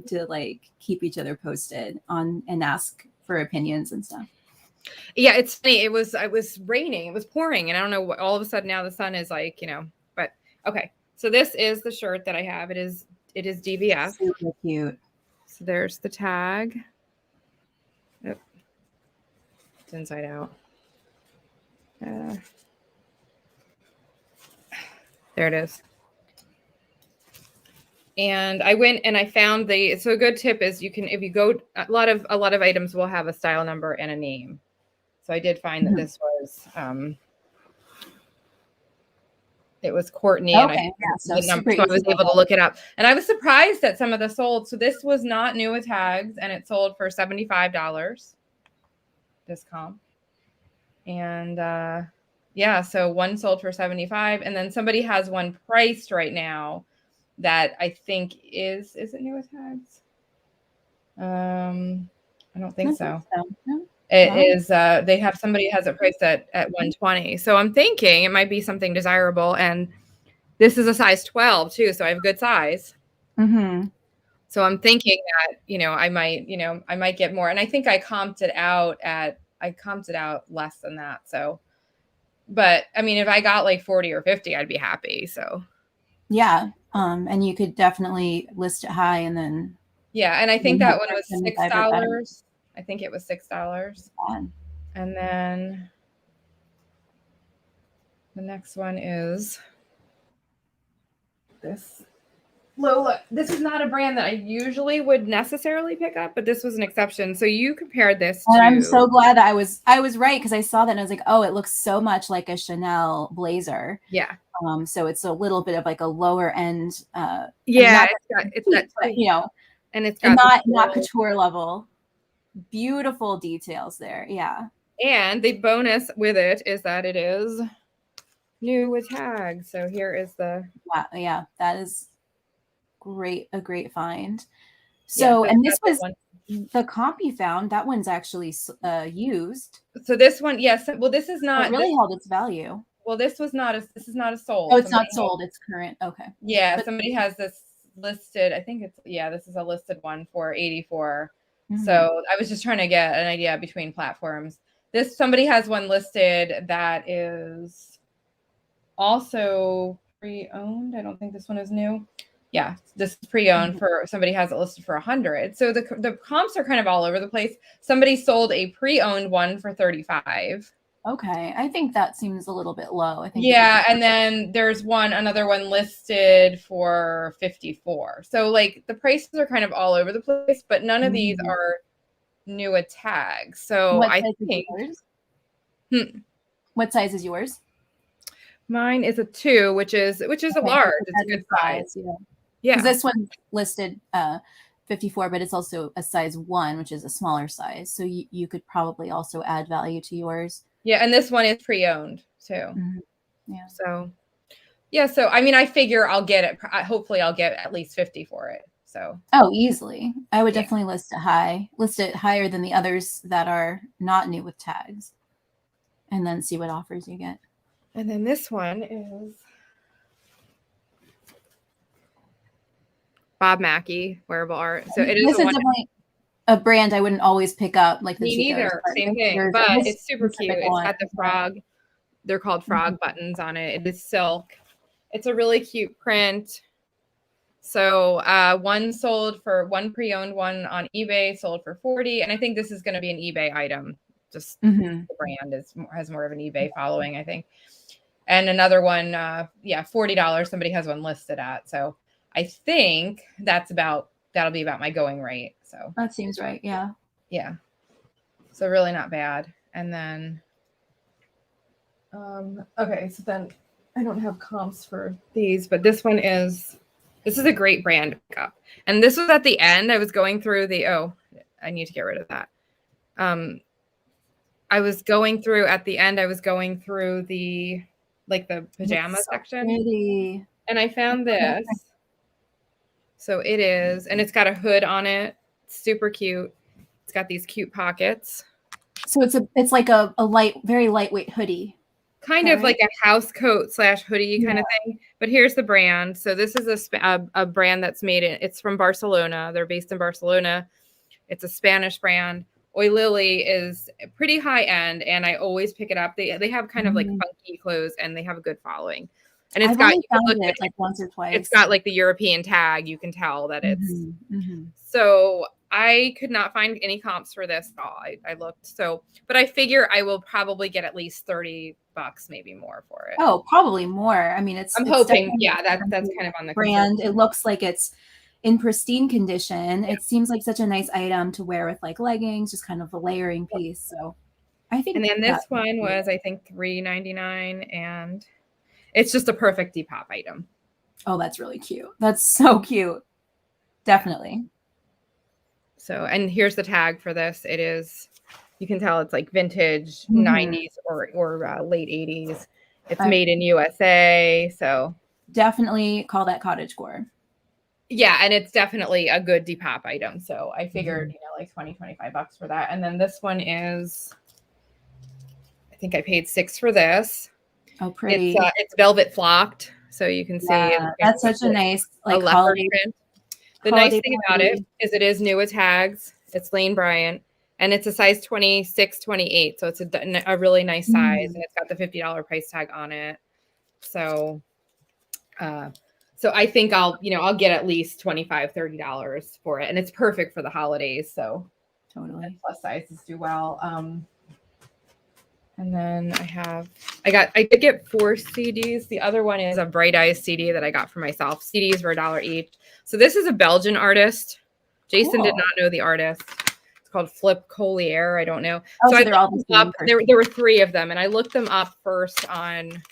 to like keep each other posted on and ask for opinions and stuff. Yeah, it's funny. It was raining. It was pouring, and I don't know what. All of a sudden now the sun is like, But okay, so this is the shirt that I have. It is DVF. Super cute. So there's the tag. Yep. It's inside out. There it is. And I went and I found so a good tip is you can, if you go, a lot of items will have a style number and a name. So I did find that this was, it was Courtney. Okay, and so I was able to look it up. And I was surprised that some of the sold. So this was not new with tags, and it sold for $75. This comp. And yeah, so one sold for $75, and then somebody has one priced right now that I think is it new with tags? I don't think so. No. It is somebody has it priced at 120. So I'm thinking it might be something desirable, and this is a size 12 too, so I have a good size. So I'm thinking that, I might get more, and I think I comped it out less than that. So, but I mean, if I got like 40 or 50, I'd be happy. So yeah. And you could definitely list it high, and then and I think that one was $6. I think it was $6. And then the next one is this. Lola, this is not a brand that I usually would necessarily pick up, but this was an exception. So you compared this to... And I'm so glad that I was right, because I saw that and I was like, oh, it looks so much like a Chanel blazer. Yeah. So it's a little bit of like a lower end. Yeah, and it's got not couture level. Beautiful details there. Yeah. And the bonus with it is that it is new with tags. So here is the... Yeah, that is a great find. So, and this was the comp you found. That one's actually used. So this one, yes. Well, this is not... It really held its value. Well, this is not a sold. Oh, it's not sold. It's current. Okay. Yeah, but somebody has this listed. I think this is a listed one for 84. So I was just trying to get an idea between platforms. Somebody has one listed that is also pre-owned. I don't think this one is new. Yeah, this is pre-owned for somebody has it listed for 100. So the comps are kind of all over the place. Somebody sold a pre-owned one for 35. Okay, I think that seems a little bit low. I think. Yeah, and then there's another one listed for 54. So like the prices are kind of all over the place, but none of these are new at tags. So I think. What size is yours? Mine is a 2, which is a large. It's a good size. Yeah. Because this one's listed 54, but it's also a size 1, which is a smaller size. So you could probably also add value to yours. Yeah, and this one is pre-owned too. Yeah. So yeah, so I mean, I figure I'll get it. Hopefully, I'll get at least 50 for it. So Easily. I would definitely list it higher than the others that are not new with tags, and then see what offers you get. And then this one is Bob Mackie wearable art. So it is this is definitely a brand I wouldn't always pick up, like the me Chico's. neither. Same thing, but it's super cute. It's got the frog. They're called frog buttons on it. It is silk. It's a really cute print. So one pre-owned one on eBay sold for $40, and I think this is going to be an eBay item. Just the brand has more of an eBay following, I think. And another one, $40. Somebody has one listed at. So I think that'll be about my going rate. So that seems right. Yeah. Yeah. So really not bad. And then, okay, so then I don't have comps for these, but this is a great brand pickup. And this was at the end. I was going through I need to get rid of that. I was going through the pajama section. Pretty. And I found this. So it is, and it's got a hood on it. Super cute. It's got these cute pockets. So it's like a very lightweight hoodie. Kind of like a house coat / hoodie kind of thing. But here's the brand. So this is a brand that's it's from Barcelona. They're based in Barcelona. It's a Spanish brand. Oi Lily is pretty high end, and I always pick it up. They have kind of like funky clothes, and they have a good following. And it's got like once or twice. It's got like the European tag. You can tell that it's so. I could not find any comps for this at all. I looked, but I figure I will probably get at least $30, maybe more for it. Oh, probably more. I mean, I'm hoping. Yeah, that's kind of on the brand. It looks like it's in pristine condition. Yeah. It seems like such a nice item to wear with like leggings, just kind of a layering piece. So I think. And then this one was, I think, $3.99, and it's just a perfect Depop item. Oh, that's really cute. That's so cute. Definitely. So, and here's the tag for this. It is, you can tell it's like vintage 90s or late 80s. It's made in USA. So definitely call that cottagecore. Yeah. And it's definitely a good Depop item. So I figured, like $20-$25 for that. And then this one is, I think I paid $6 for this. Oh, pretty. It's velvet flocked. So you can see that's such a nice like holiday print. The nice thing about it is it is new with tags. It's Lane Bryant, and it's a size 26-28. So it's a really nice size, and it's got the $50 price tag on it. So, so I think I'll get at least $25-$30 for it, and it's perfect for the holidays. So totally, plus sizes do well. And then I did get 4 CDs. The other one is a Bright Eyes CD that I got for myself. CDs were $1 each. So this is a Belgian artist. Jason did not know the artist. It's called Flip Collier. I don't know. Oh, so they're all the same. There were 3 of them, and I looked them up first on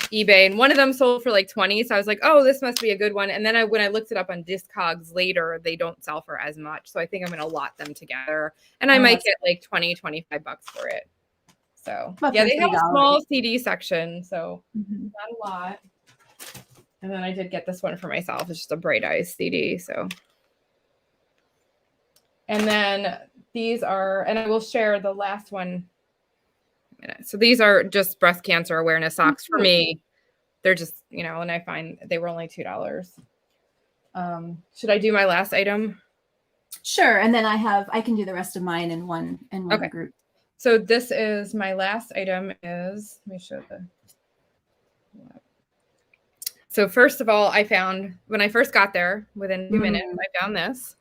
eBay, and one of them sold for like $20. So I was like, oh, this must be a good one. And then when I looked it up on Discogs later, they don't sell for as much. So I think I'm going to lot them together, and I might get like $20-$25 for it. So yeah, they have a small CD section, so not a lot. And then I did get this one for myself. It's just a Bright Eyes CD. So, and then these are, and I will share the last one. So these are just breast cancer awareness socks for me. They're just, and I find they were only $2. Should I do my last item? Sure, and then I can do the rest of mine in one group. So this is my last item let me show So first of all, when I first got there, within 2 minutes, I found this.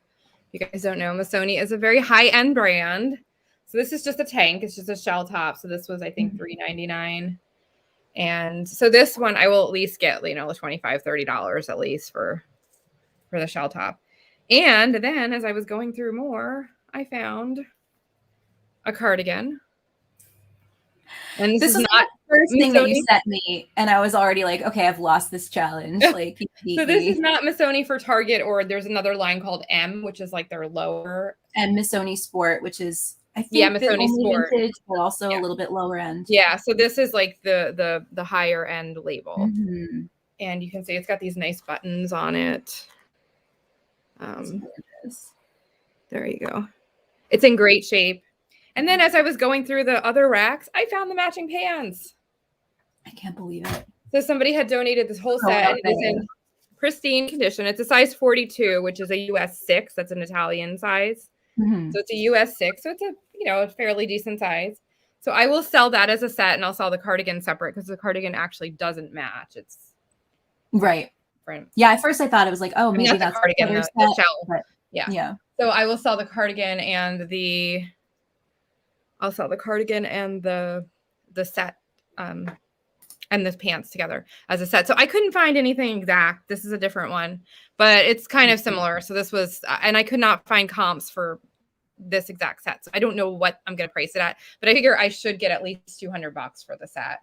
If you guys don't know, Missoni is a very high-end brand. So this is just a tank. It's just a shell top. So this was, I think, $3.99. And so this one, I will at least get, $25-$30 at least for the shell top. And then as I was going through more, I found a cardigan. And this is not the first thing that you sent me, and I was already like, okay, I've lost this challenge. Like, so this is not Missoni for Target, or there's another line called M, which is like their lower, and Missoni Sport, which is I Yeah, think that Missoni only Sport. vintage, but also a Yeah. little bit lower end. Yeah, so this is like the higher end label. Mm-hmm. And you can see it's got these nice buttons on it. There you go. It's in great shape. And then as I was going through the other racks, I found the matching pants. I can't believe it. So somebody had donated this whole set, and it is in pristine condition. It's a size 42, which is a US 6. That's an Italian size. Mm-hmm. So it's a US 6. So it's a, a fairly decent size. So I will sell that as a set, and I'll sell the cardigan separate because the cardigan actually doesn't match. It's right. different. Yeah, at first I thought it was like, oh, maybe not the that's cardigan, the shell. But yeah. So I will sell the cardigan and I'll sell the cardigan and the set and the pants together as a set. So I couldn't find anything exact. This is a different one, but it's kind of similar. So this was, and I could not find comps for this exact set. So I don't know what I'm going to price it at, but I figure I should get at least $200 for the set.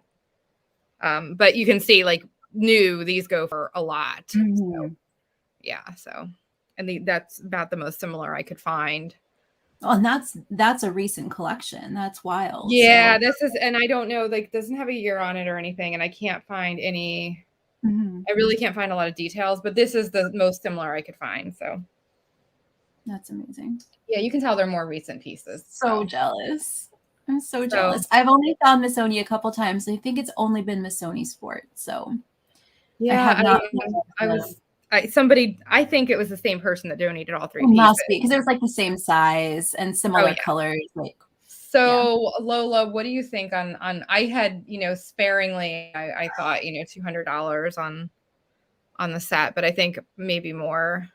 But you can see like new, these go for a lot. Mm-hmm. So, yeah. So, and that's about the most similar I could find. Oh, and that's a recent collection. That's wild. Yeah, this is, and I don't know, like, doesn't have a year on it or anything, and I can't find any. I really can't find a lot of details, but this is the most similar I could find. So that's amazing. Yeah, you can tell they're more recent pieces. So jealous. I'm so jealous. I've only found Missoni a couple times. I think it's only been Missoni Sport. So yeah, I have not. I think it was the same person that donated all three it pieces. Must be because it was like the same size and similar colors. Like, so Lola, what do you think on I had, sparingly, I thought, $200 on the set, but I think maybe more.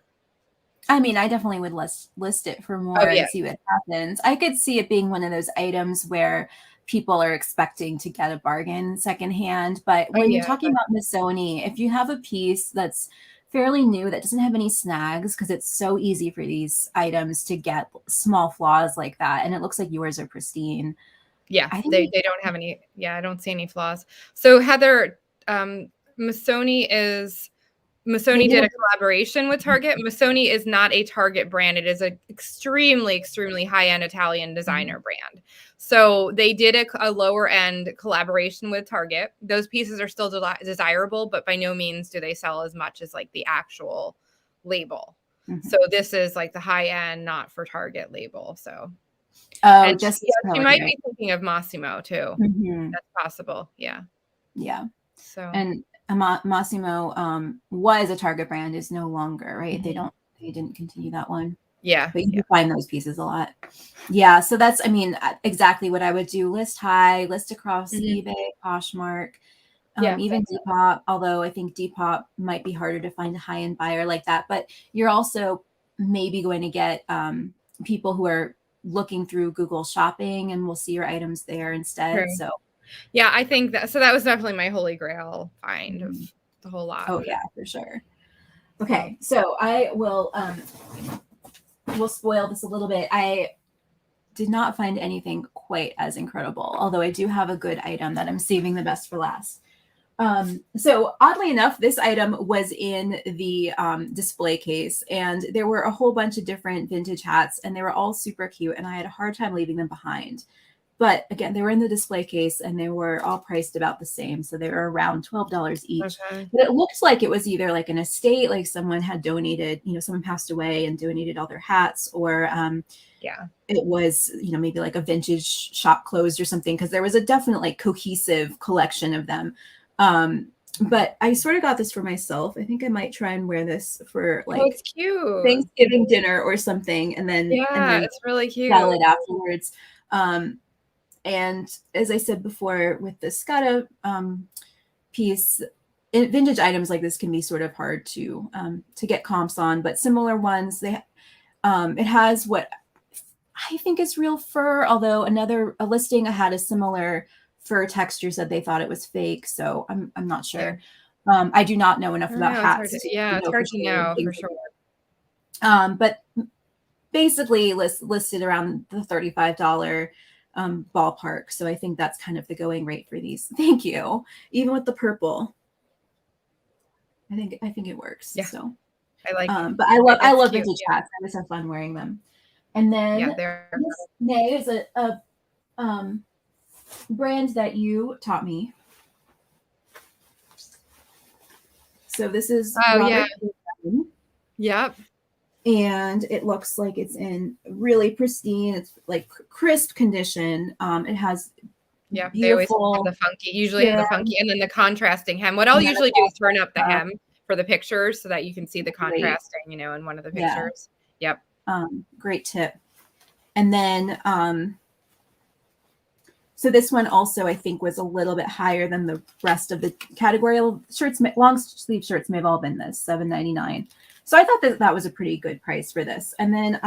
I mean, I definitely would list it for more and see what happens. I could see it being one of those items where people are expecting to get a bargain secondhand. But when you're talking about Missoni, if you have a piece that's fairly new that doesn't have any snags, because it's so easy for these items to get small flaws like that, and it looks like yours are pristine. Yeah, they don't have any. Yeah, I don't see any flaws. So Heather, Missoni did a collaboration with Target. Missoni is not a Target brand. It is an extremely, extremely high-end Italian designer brand. So they did a lower-end collaboration with Target. Those pieces are still desirable, but by no means do they sell as much as like the actual label. So this is like the high-end, not for Target label. So you might be thinking of Massimo too. That's possible. Yeah. Yeah. So and Massimo was a Target brand, is no longer, right? They didn't continue that one. Yeah. But you can find those pieces a lot. Yeah. So that's, I mean, exactly what I would do. List high, list across eBay, Poshmark, even Depop, although I think Depop might be harder to find a high-end buyer like that. But you're also maybe going to get people who are looking through Google Shopping and will see your items there instead. Right. So yeah, I think that was definitely my holy grail find of the whole lot. Oh yeah, for sure. Okay, so I will we'll spoil this a little bit. I did not find anything quite as incredible, although I do have a good item that I'm saving the best for last. So oddly enough, this item was in the display case, and there were a whole bunch of different vintage hats, and they were all super cute, and I had a hard time leaving them behind. But again, they were in the display case and they were all priced about the same. So they were around $12 each. Okay. But it looked like it was either like an estate, like someone had donated, someone passed away and donated all their hats, or it was, maybe like a vintage shop closed or something, because there was a definite like cohesive collection of them. But I sort of got this for myself. I think I might try and wear this for like it's cute. Thanksgiving dinner or something. And then it's really cute. Sell it afterwards. And as I said before, with the Scutta piece, vintage items like this can be sort of hard to get comps on, but similar ones, it has what I think is real fur, although a listing I had a similar fur texture said they thought it was fake, so I'm not sure. I do not know enough about hats. It's hard to know for sure. But basically listed around the $35 ballpark. So I think that's kind of the going rate for these. Thank you. Even with the purple, I think it works. Yeah. So I like but I love vintage hats. I just have fun wearing them. And then Yeah, there. this May is a brand that you taught me. So this is Robert. Yep. And it looks like it's in really pristine, it's like crisp condition. It has Yeah, they always beautiful, have the funky, usually the funky, and then the contrasting hem. What I'll usually do is turn up the hem for the pictures so that you can see the contrasting, you know, in one of the pictures. Yeah. Yep. Great tip. And then, so this one also, I think, was a little bit higher than the rest of the category. Shirts, long sleeve shirts may have all been this, $7.99. So I thought that that was a pretty good price for this. And then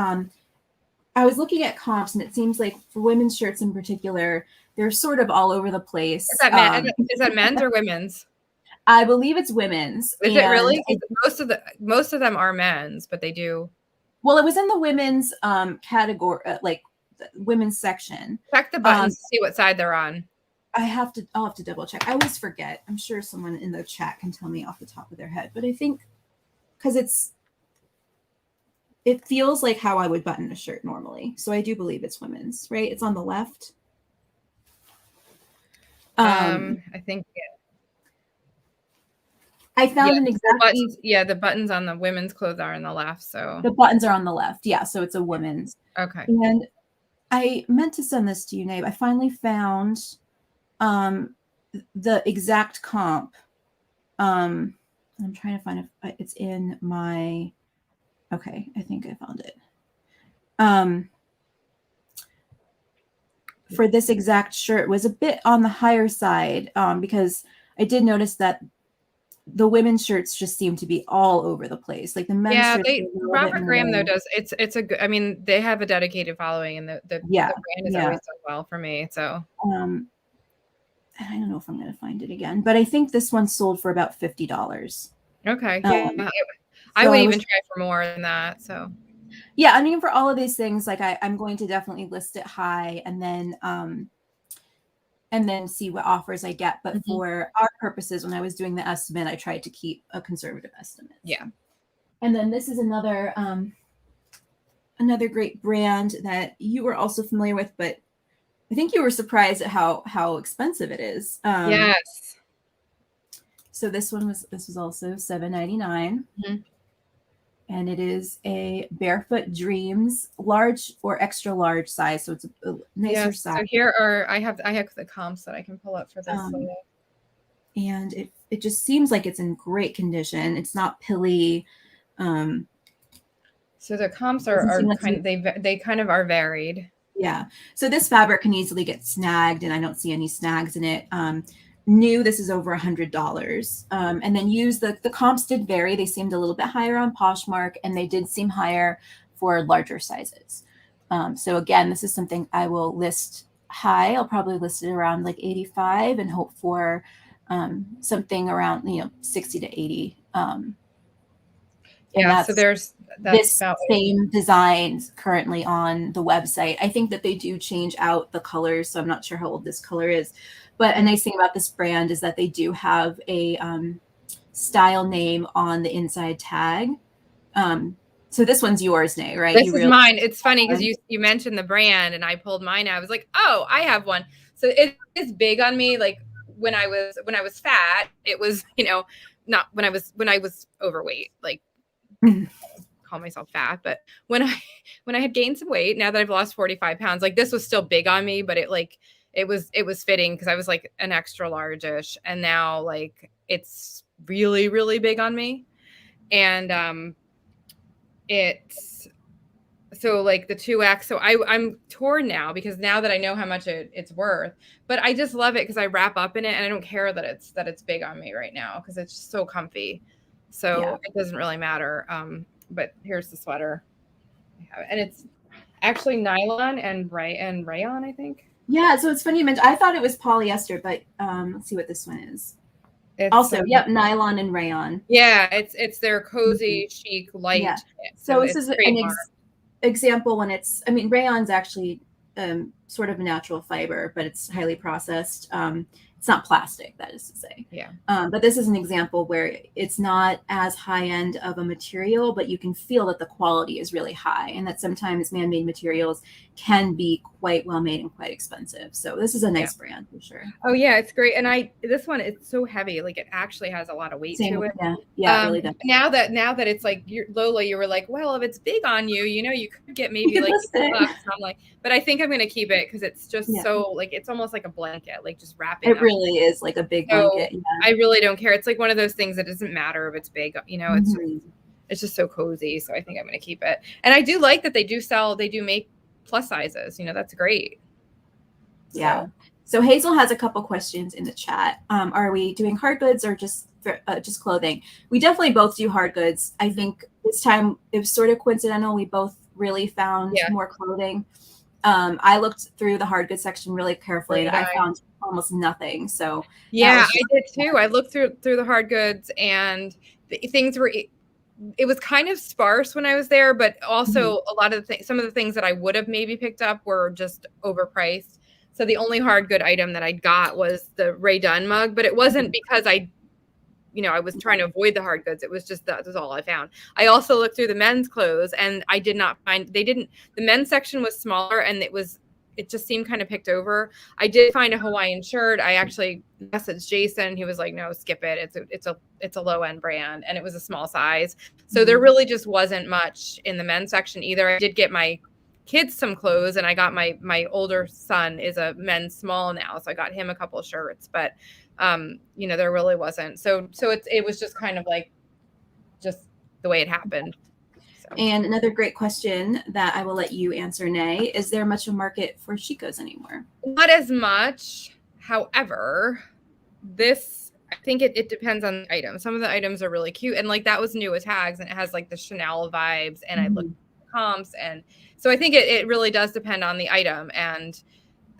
I was looking at comps, and it seems like for women's shirts in particular, they're sort of all over the place. Is that men's or women's? I believe it's women's. Is it really? Most of them are men's, but they do. Well, it was in the women's category, like the women's section. Check the buttons to see what side they're on. I'll have to double check. I always forget. I'm sure someone in the chat can tell me off the top of their head, but I think because it feels like how I would button a shirt normally. So I do believe it's women's, right? It's on the left. I think. Yeah. I found an exact buttons. Yeah, the buttons on the women's clothes are on the left. So the buttons are on the left. Yeah, so it's a women's. Okay. And I meant to send this to you, Nabe. I finally found the exact comp. I'm trying to find if it's in my. Okay, I think I found it. For this exact shirt was a bit on the higher side because I did notice that the women's shirts just seem to be all over the place. Like the men's shirts. Robert Graham though does it's a good. I mean, they have a dedicated following, and the brand is always done well for me. So I don't know if I'm going to find it again, but I think this one sold for about $50. Okay, I would even try for more than that. So yeah, I mean, for all of these things, like I'm going to definitely list it high and then see what offers I get. But for our purposes, when I was doing the estimate, I tried to keep a conservative estimate. Yeah. And then this is another great brand that you were also familiar with, but I think you were surprised at how expensive it is. Yes. So this was also $7.99. And it is a Barefoot Dreams large or extra large size. So it's a nicer size. So here are I have the comps that I can pull up for this. And it just seems like it's in great condition. It's not pilly. So the comps are they kind of are varied. Yeah. So this fabric can easily get snagged, and I don't see any snags in it. New, this is over $100. And then used, the comps did vary. They seemed a little bit higher on Poshmark, and they did seem higher for larger sizes. So again, this is something I will list high. I'll probably list it around like 85 and hope for something around 60 to 80. So there's this same designs currently on the website. I think that they do change out the colors, so I'm not sure how old this color is. But a nice thing about this brand is that they do have a style name on the inside tag. So this one's yours, Nay, right? This is mine. It's funny because you mentioned the brand, and I pulled mine out. I was like, oh, I have one. So it is big on me. Like when I was fat, it was not when I was overweight. Like call myself fat, but when I had gained some weight, now that I've lost 45 pounds, like this was still big on me, but it was fitting because I was like an extra large-ish, and now like it's really, really big on me. And it's so like the 2X. So I'm torn now because now that I know how much it's worth, but I just love it because I wrap up in it and I don't care that it's big on me right now because it's just so comfy. So it doesn't really matter. But here's the sweater. And it's actually nylon and rayon, I think. Yeah, so it's funny you mentioned. I thought it was polyester, but let's see what this one is. It's also, nylon and rayon. Yeah, it's their cozy, chic, light. Yeah. So this is an example when it's. I mean, rayon's actually sort of a natural fiber, but it's highly processed. It's not plastic, that is to say. Yeah. But this is an example where it's not as high end of a material, but you can feel that the quality is really high, and that sometimes man-made materials can be quite well made and quite expensive. So this is a nice brand for sure. Oh yeah, it's great. And this one, it's so heavy. Like it actually has a lot of weight to it. Yeah, it really does. Now that it's like Lola, you were like, well, if it's big on you, you could get maybe like $6. I'm like, but I think I'm gonna keep it because it's just so like it's almost like a blanket, like just wrapping. It really is like a big blanket. Yeah. I really don't care. It's like one of those things that doesn't matter if it's big. It's just so cozy. So I think I'm gonna keep it. And I do like that they do make plus sizes. That's great. Yeah. So Hazel has a couple questions in the chat. Are we doing hard goods or just clothing? We definitely both do hard goods. I think this time it was sort of coincidental. We both really found more clothing. I looked through the hard goods section really carefully, and I found almost nothing. So yeah, I did too. I looked through the hard goods, and things were. It was kind of sparse when I was there, but also a lot of some of the things that I would have maybe picked up were just overpriced. So the only hard good item that I got was the Ray Dunn mug, but it wasn't because I was trying to avoid the hard goods. It was just that was all I found. I also looked through the men's clothes, and I did not find the men's section was smaller, and it just seemed kind of picked over. I did find a Hawaiian shirt. I actually messaged Jason. He was like, no, skip it. It's a low end brand, and it was a small size. So there really just wasn't much in the men's section either. I did get my kids some clothes, and I got my older son is a men's small now, so I got him a couple of shirts, but there really wasn't. So it was just kind of like just the way it happened. So. And another great question that I will let you answer, Nay, is there much of a market for Chico's anymore? Not as much. However, I think it depends on the item. Some of the items are really cute, and like that was new with tags, and it has like the Chanel vibes, and I looked at the comps, and so I think it really does depend on the item, and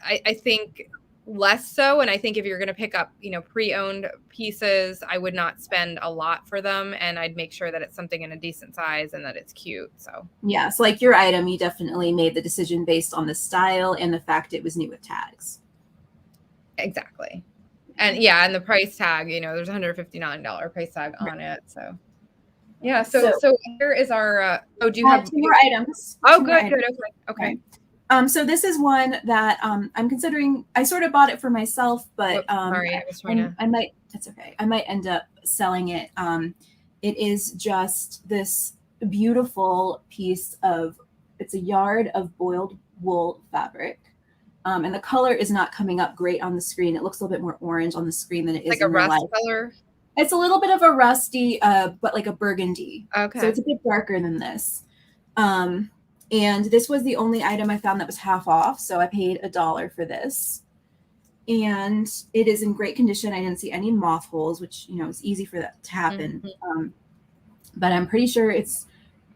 I think less so. And I think if you're going to pick up, pre-owned pieces, I would not spend a lot for them, and I'd make sure that it's something in a decent size and that it's cute. So yeah, so like your item, you definitely made the decision based on the style and the fact it was new with tags. Exactly. And and the price tag, there's $159 price tag on it. So yeah, so here is our do you have 2 more items? Oh, good. Okay. So this is one that I'm considering. I sort of bought it for myself, but sorry, I was trying to. I might. It's okay. I might end up selling it. It is just this beautiful piece of. It's a yard of boiled wool fabric, and the color is not coming up great on the screen. It looks a little bit more orange on the screen than it is like a rust color. It's a little bit of a rusty, but like a burgundy. Okay. So it's a bit darker than this. And this was the only item I found that was half off. So I paid $1 for this. And it is in great condition. I didn't see any moth holes, which, is easy for that to happen. But I'm pretty sure it's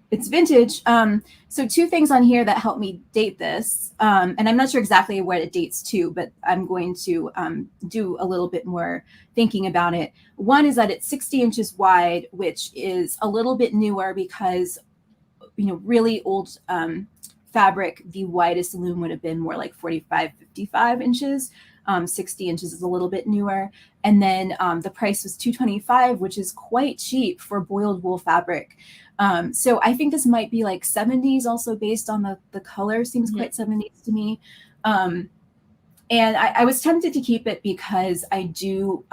vintage. So 2 things on here that help me date this. And I'm not sure exactly what it dates to, but I'm going to do a little bit more thinking about it. One is that it's 60 inches wide, which is a little bit newer because really old fabric, the widest loom would have been more like 45, 55 inches. 60 inches is a little bit newer. And then the price was $225, which is quite cheap for boiled wool fabric. So I think this might be like 70s also based on the color seems quite 70s to me. And I was tempted to keep it because I do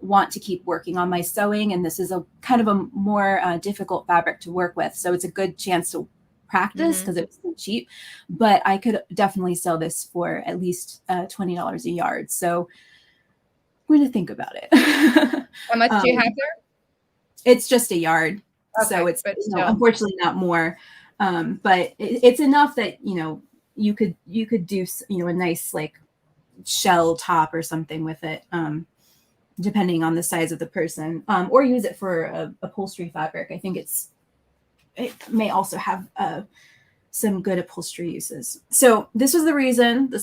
want to keep working on my sewing, and this is a kind of a more difficult fabric to work with, so it's a good chance to practice because it's so cheap. But I could definitely sell this for at least $20 a yard, so I'm going to think about it. How much do you have there? It's just a yard, so it's unfortunately not more, but it's enough that you could do a nice like shell top or something with it, depending on the size of the person, or use it for upholstery fabric. I think it may also have some good upholstery uses. So this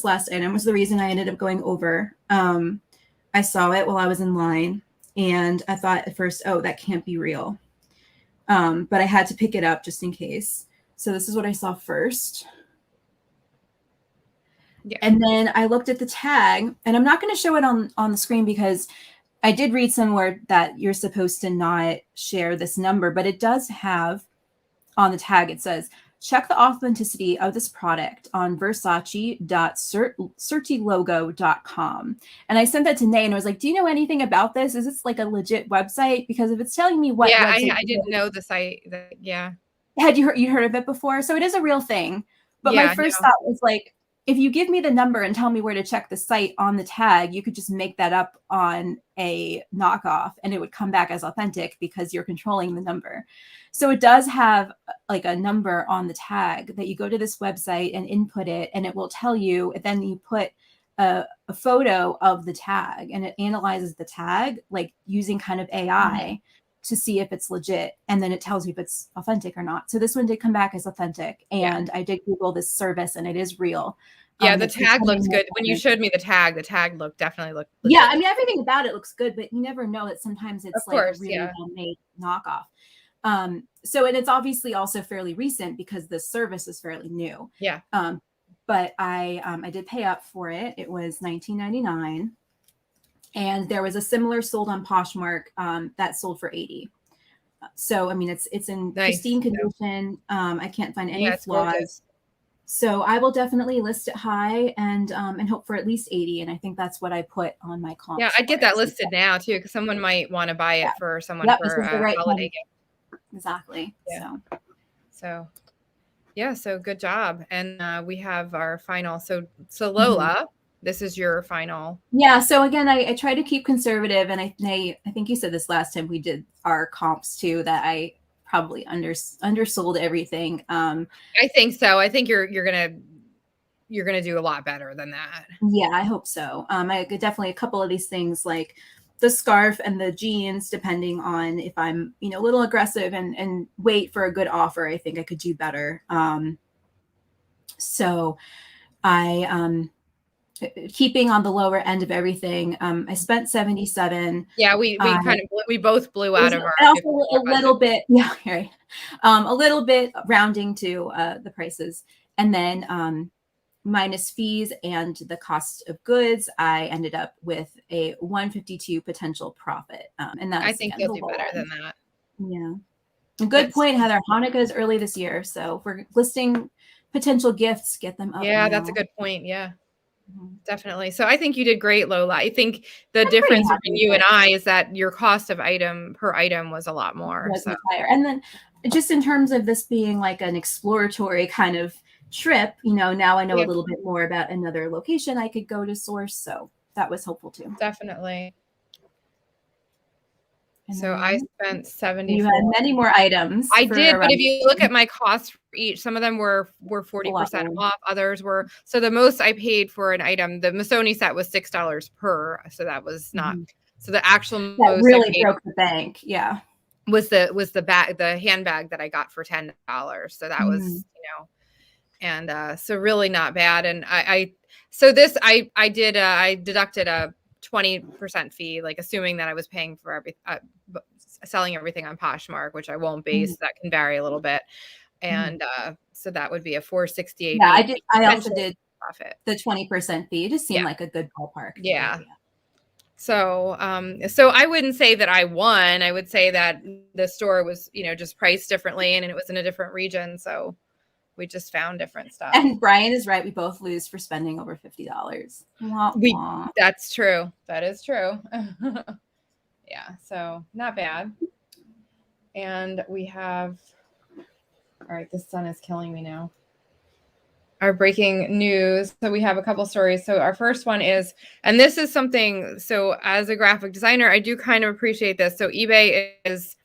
last item was the reason I ended up going over. I saw it while I was in line, and I thought at first, oh, that can't be real. But I had to pick it up just in case. So this is what I saw first. Yeah. And then I looked at the tag, and I'm not going to show it on the screen because I did read somewhere that you're supposed to not share this number, but it does have on the tag, it says, check the authenticity of this product on versace.certilogo.com. And I sent that to Nay and I was like, do you know anything about this? Is this like a legit website? Because if it's telling me what Yeah, website, I didn't know the site. Yeah. had you heard of it before? So it is a real thing. But my Yeah, first no. thought was like, if you give me the number and tell me where to check the site on the tag, you could just make that up on a knockoff and it would come back as authentic because you're controlling the number. So it does have like a number on the tag that you go to this website and input it, and it will tell you, and then you put a photo of the tag and it analyzes the tag like using kind of AI to see if it's legit, and then it tells you if it's authentic or not. So this one did come back as authentic, and I did Google this service and it is real. Yeah, the tag looks good. When you showed me the tag definitely looked legit. Yeah, I mean, everything about it looks good, but you never know that sometimes it's like a really well-made knockoff. So, and it's obviously also fairly recent because the service is fairly new. Yeah. But I did pay up for it. It was $19.99. And there was a similar sold on Poshmark that sold for $80. So I mean, it's in pristine condition. I can't find any flaws. Gorgeous. So I will definitely list it high and hope for at least 80. And I think that's what I put on my comp. Yeah, I'd get that listed now too, because someone might want to buy it for someone for a holiday gift. Exactly. Yeah. So yeah, so good job. And we have our final. So Lola. This is your final. Yeah. So again, I try to keep conservative, and I think you said this last time we did our comps too, that I probably undersold everything. I think so. I think you're gonna do a lot better than that. Yeah, I hope so. I definitely a couple of these things like the scarf and the jeans, depending on if I'm a little aggressive and wait for a good offer, I think I could do better. So I keeping on the lower end of everything. I spent 77. Yeah, we both blew out of our. Also a little bit, yeah, right. A little bit rounding to the prices, and then minus fees and the cost of goods, I ended up with a 152 potential profit, and that's. I think you'll do better than that. Yeah, a good point, Heather. Hanukkah is early this year, so if we're listing potential gifts, get them up. Yeah, that's a good point. Yeah. Definitely. So I think you did great, Lola. I think the difference between you and I is that your cost of per item was a lot more. Was much higher. And then just in terms of this being like an exploratory kind of trip, now I know a little bit more about another location I could go to source. So that was helpful too. Definitely. So I spent 74. You had many more items. I did, but if you look at my costs for each, some of them were 40% off. Others were. So the most I paid for an item, the Missoni set was $6 per. So that was not. So the actual that really broke the bank. Yeah. Was the bag, the handbag that I got for $10. So that was and so really not bad. And I deducted a 20% fee, like assuming that I was paying for selling everything on Poshmark, which I won't be. So that can vary a little bit. And so that would be a $468. Yeah, I also did profit. The 20% fee. It just seemed like a good ballpark. Yeah. So I wouldn't say that I won. I would say that the store was, just priced differently and it was in a different region. So we just found different stuff. And Brian is right. We both lose for spending over $50. That's true. That is true. Yeah. So not bad. And we have, all right, the sun is killing me now. Our breaking news. So we have a couple stories. So our first one is, and this is something, so as a graphic designer, I do kind of appreciate this. So eBay is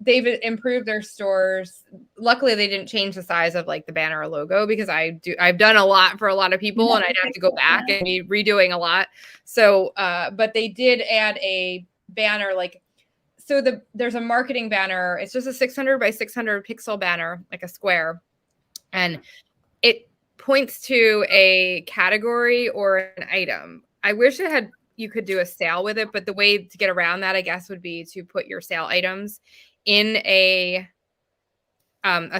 they've improved their stores. Luckily, they didn't change the size of like the banner or logo because I've done a lot for a lot of people and I'd have to go back and be redoing a lot. So, but they did add a banner, there's a marketing banner. It's just a 600 by 600 pixel banner, like a square. And it points to a category or an item. I wish you could do a sale with it, but the way to get around that, I guess, would be to put your sale items in a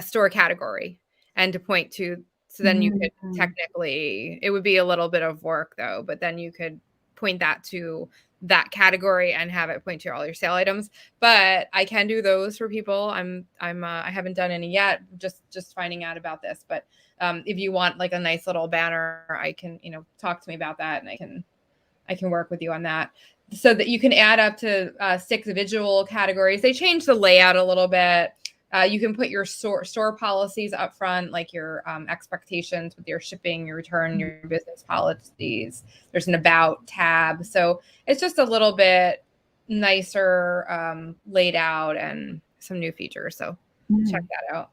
store category and to point to So then you could technically, it would be a little bit of work though, but then you could point that to that category and have it point to all your sale items. But I can do those for people. I haven't done any yet, just finding out about this. But if you want like a nice little banner, I can, talk to me about that, and I can work with you on that, so that you can add up to 6 visual categories. They changed the layout a little bit. You can put your store policies up front, like your expectations with your shipping, your return, your business policies. There's an about tab. So it's just a little bit nicer laid out and some new features. So check that out.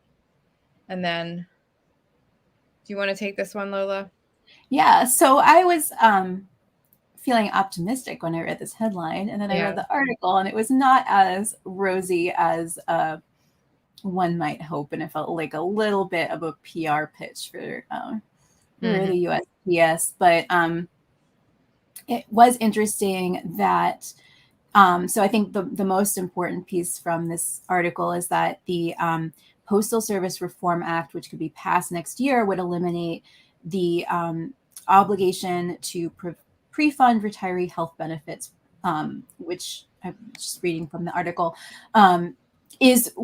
And then, do you want to take this one, Lola? Yeah. So I was feeling optimistic when I read this headline, and then I read the article, and it was not as rosy as one might hope, and it felt like a little bit of a PR pitch for the USPS. But it was interesting that so I think the most important piece from this article is that the Postal Service Reform Act, which could be passed next year, would eliminate the obligation to pre-fund retiree health benefits, which I'm just reading from the article, is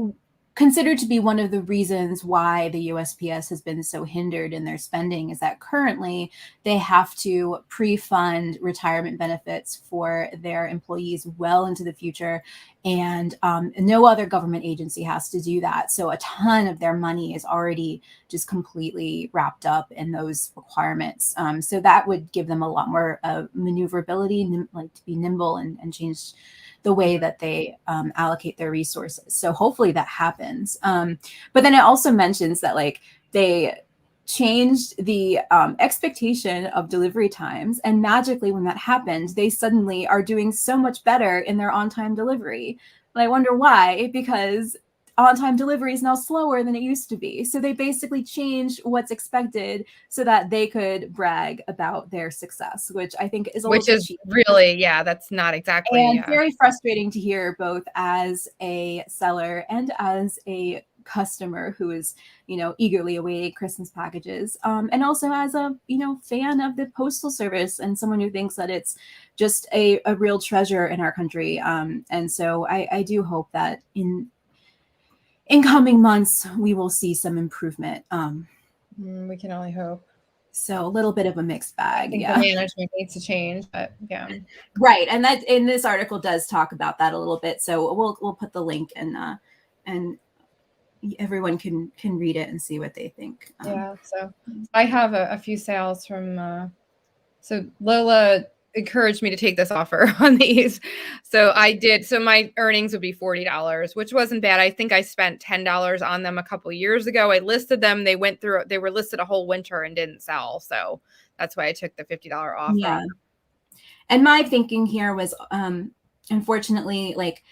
considered to be one of the reasons why the USPS has been so hindered in their spending, is that currently they have to pre-fund retirement benefits for their employees well into the future, and no other government agency has to do that. So a ton of their money is already just completely wrapped up in those requirements. So that would give them a lot more maneuverability, like to be nimble and change the way that they allocate their resources. So hopefully that happens. But then it also mentions that like they changed the expectation of delivery times, and magically when that happened, they suddenly are doing so much better in their on-time delivery. And I wonder why, because on-time delivery is now slower than it used to be. So they basically changed what's expected so that they could brag about their success, which I think is really, that's not exactly. And very frustrating to hear, both as a seller and as a customer who is, eagerly awaiting Christmas packages, and also as a, fan of the Postal Service and someone who thinks that it's just a real treasure in our country. And so I do hope that in coming months, we will see some improvement. We can only hope. So a little bit of a mixed bag. The management needs to change, but right. And that in this article does talk about that a little bit. So we'll put the link and everyone can read it and see what they think. So I have a few sales from. So Lola encouraged me to take this offer on these. So I did. So my earnings would be $40, which wasn't bad. I think I spent $10 on them a couple of years ago. I listed them. They were listed a whole winter and didn't sell. So that's why I took the $50 offer. Yeah. And my thinking here was, unfortunately, like,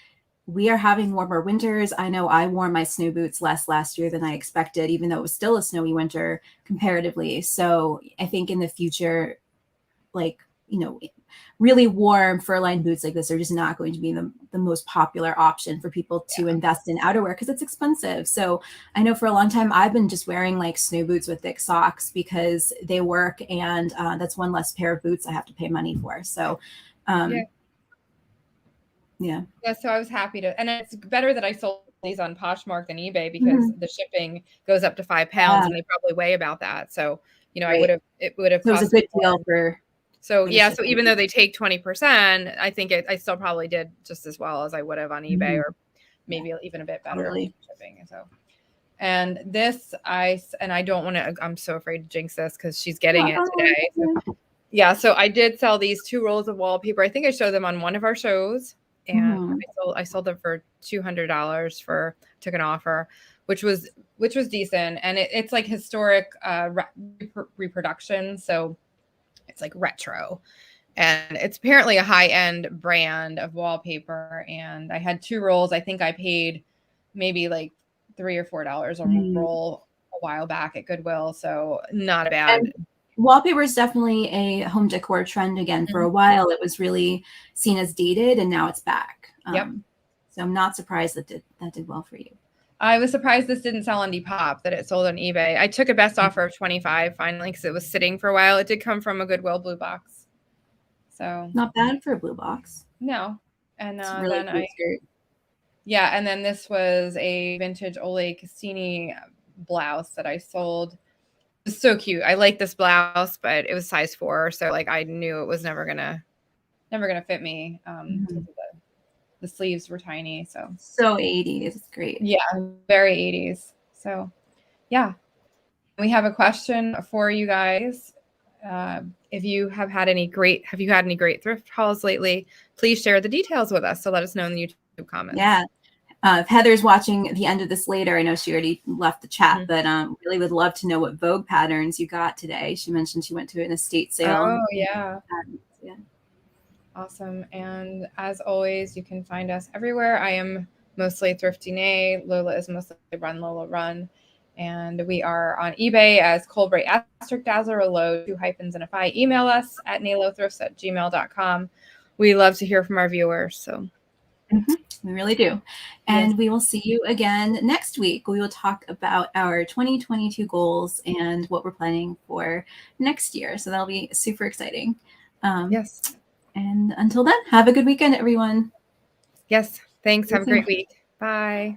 we are having warmer winters. I know I wore my snow boots less last year than I expected, even though it was still a snowy winter comparatively. So I think in the future, like, really warm fur-lined boots like this are just not going to be the most popular option for people to invest in outerwear, because it's expensive. So I know for a long time I've been just wearing like snow boots with thick socks because they work, and that's one less pair of boots I have to pay money for. So so I was happy to, and it's better that I sold these on Poshmark than eBay, because the shipping goes up to 5 pounds and they probably weigh about that. So right. it would have so it was a good deal for. So so even though they take 20%, I think I still probably did just as well as I would have on eBay, or maybe even a bit better shipping. So, and this I don't want to. I'm so afraid to jinx this because she's getting it today. So, so I did sell these 2 rolls of wallpaper. I think I showed them on one of our shows, and I sold them for $200 took an offer, which was decent, and it's like historic reproduction. So it's like retro, and it's apparently a high-end brand of wallpaper. And I had 2 rolls. I think I paid maybe like $3 or $4 a roll a while back at Goodwill. So not bad. And wallpaper is definitely a home decor trend again. For a while, it was really seen as dated, and now it's back. So I'm not surprised that did well for you. I was surprised this didn't sell on Depop, that it sold on eBay. I took a best offer of 25 finally because it was sitting for a while. It did come from a Goodwill blue box. So Not bad for a blue box. no. And It's really then cute skirt. yeah, and then this was a vintage Ole Cassini blouse that I sold. It was so cute. I like this blouse, but it was size 4, so like I knew it was never gonna fit me. The sleeves were tiny, so 80s. It's great. yeah, very 80s. So yeah, we have a question for you guys. If you have had any great thrift hauls lately, please share the details with us. So let us know in the YouTube comments. Yeah. If Heather's watching the end of this later, I know she already left the chat, but really would love to know what Vogue patterns you got today. She mentioned she went to an estate sale. Oh, yeah. Yeah. Awesome. And as always, you can find us everywhere. I am mostly Thrifting A. Lola is mostly Run Lola Run. And we are on eBay as Colbray Asterisk Dazzler, a low 2 hyphens and a phi. Email us at nalothrifts@gmail.com. We love to hear from our viewers. So we really do. And we will see you again next week. We will talk about our 2022 goals and what we're planning for next year. So that'll be super exciting. Yes. And until then, have a good weekend, everyone. Yes. Thanks. Have a great week. Bye.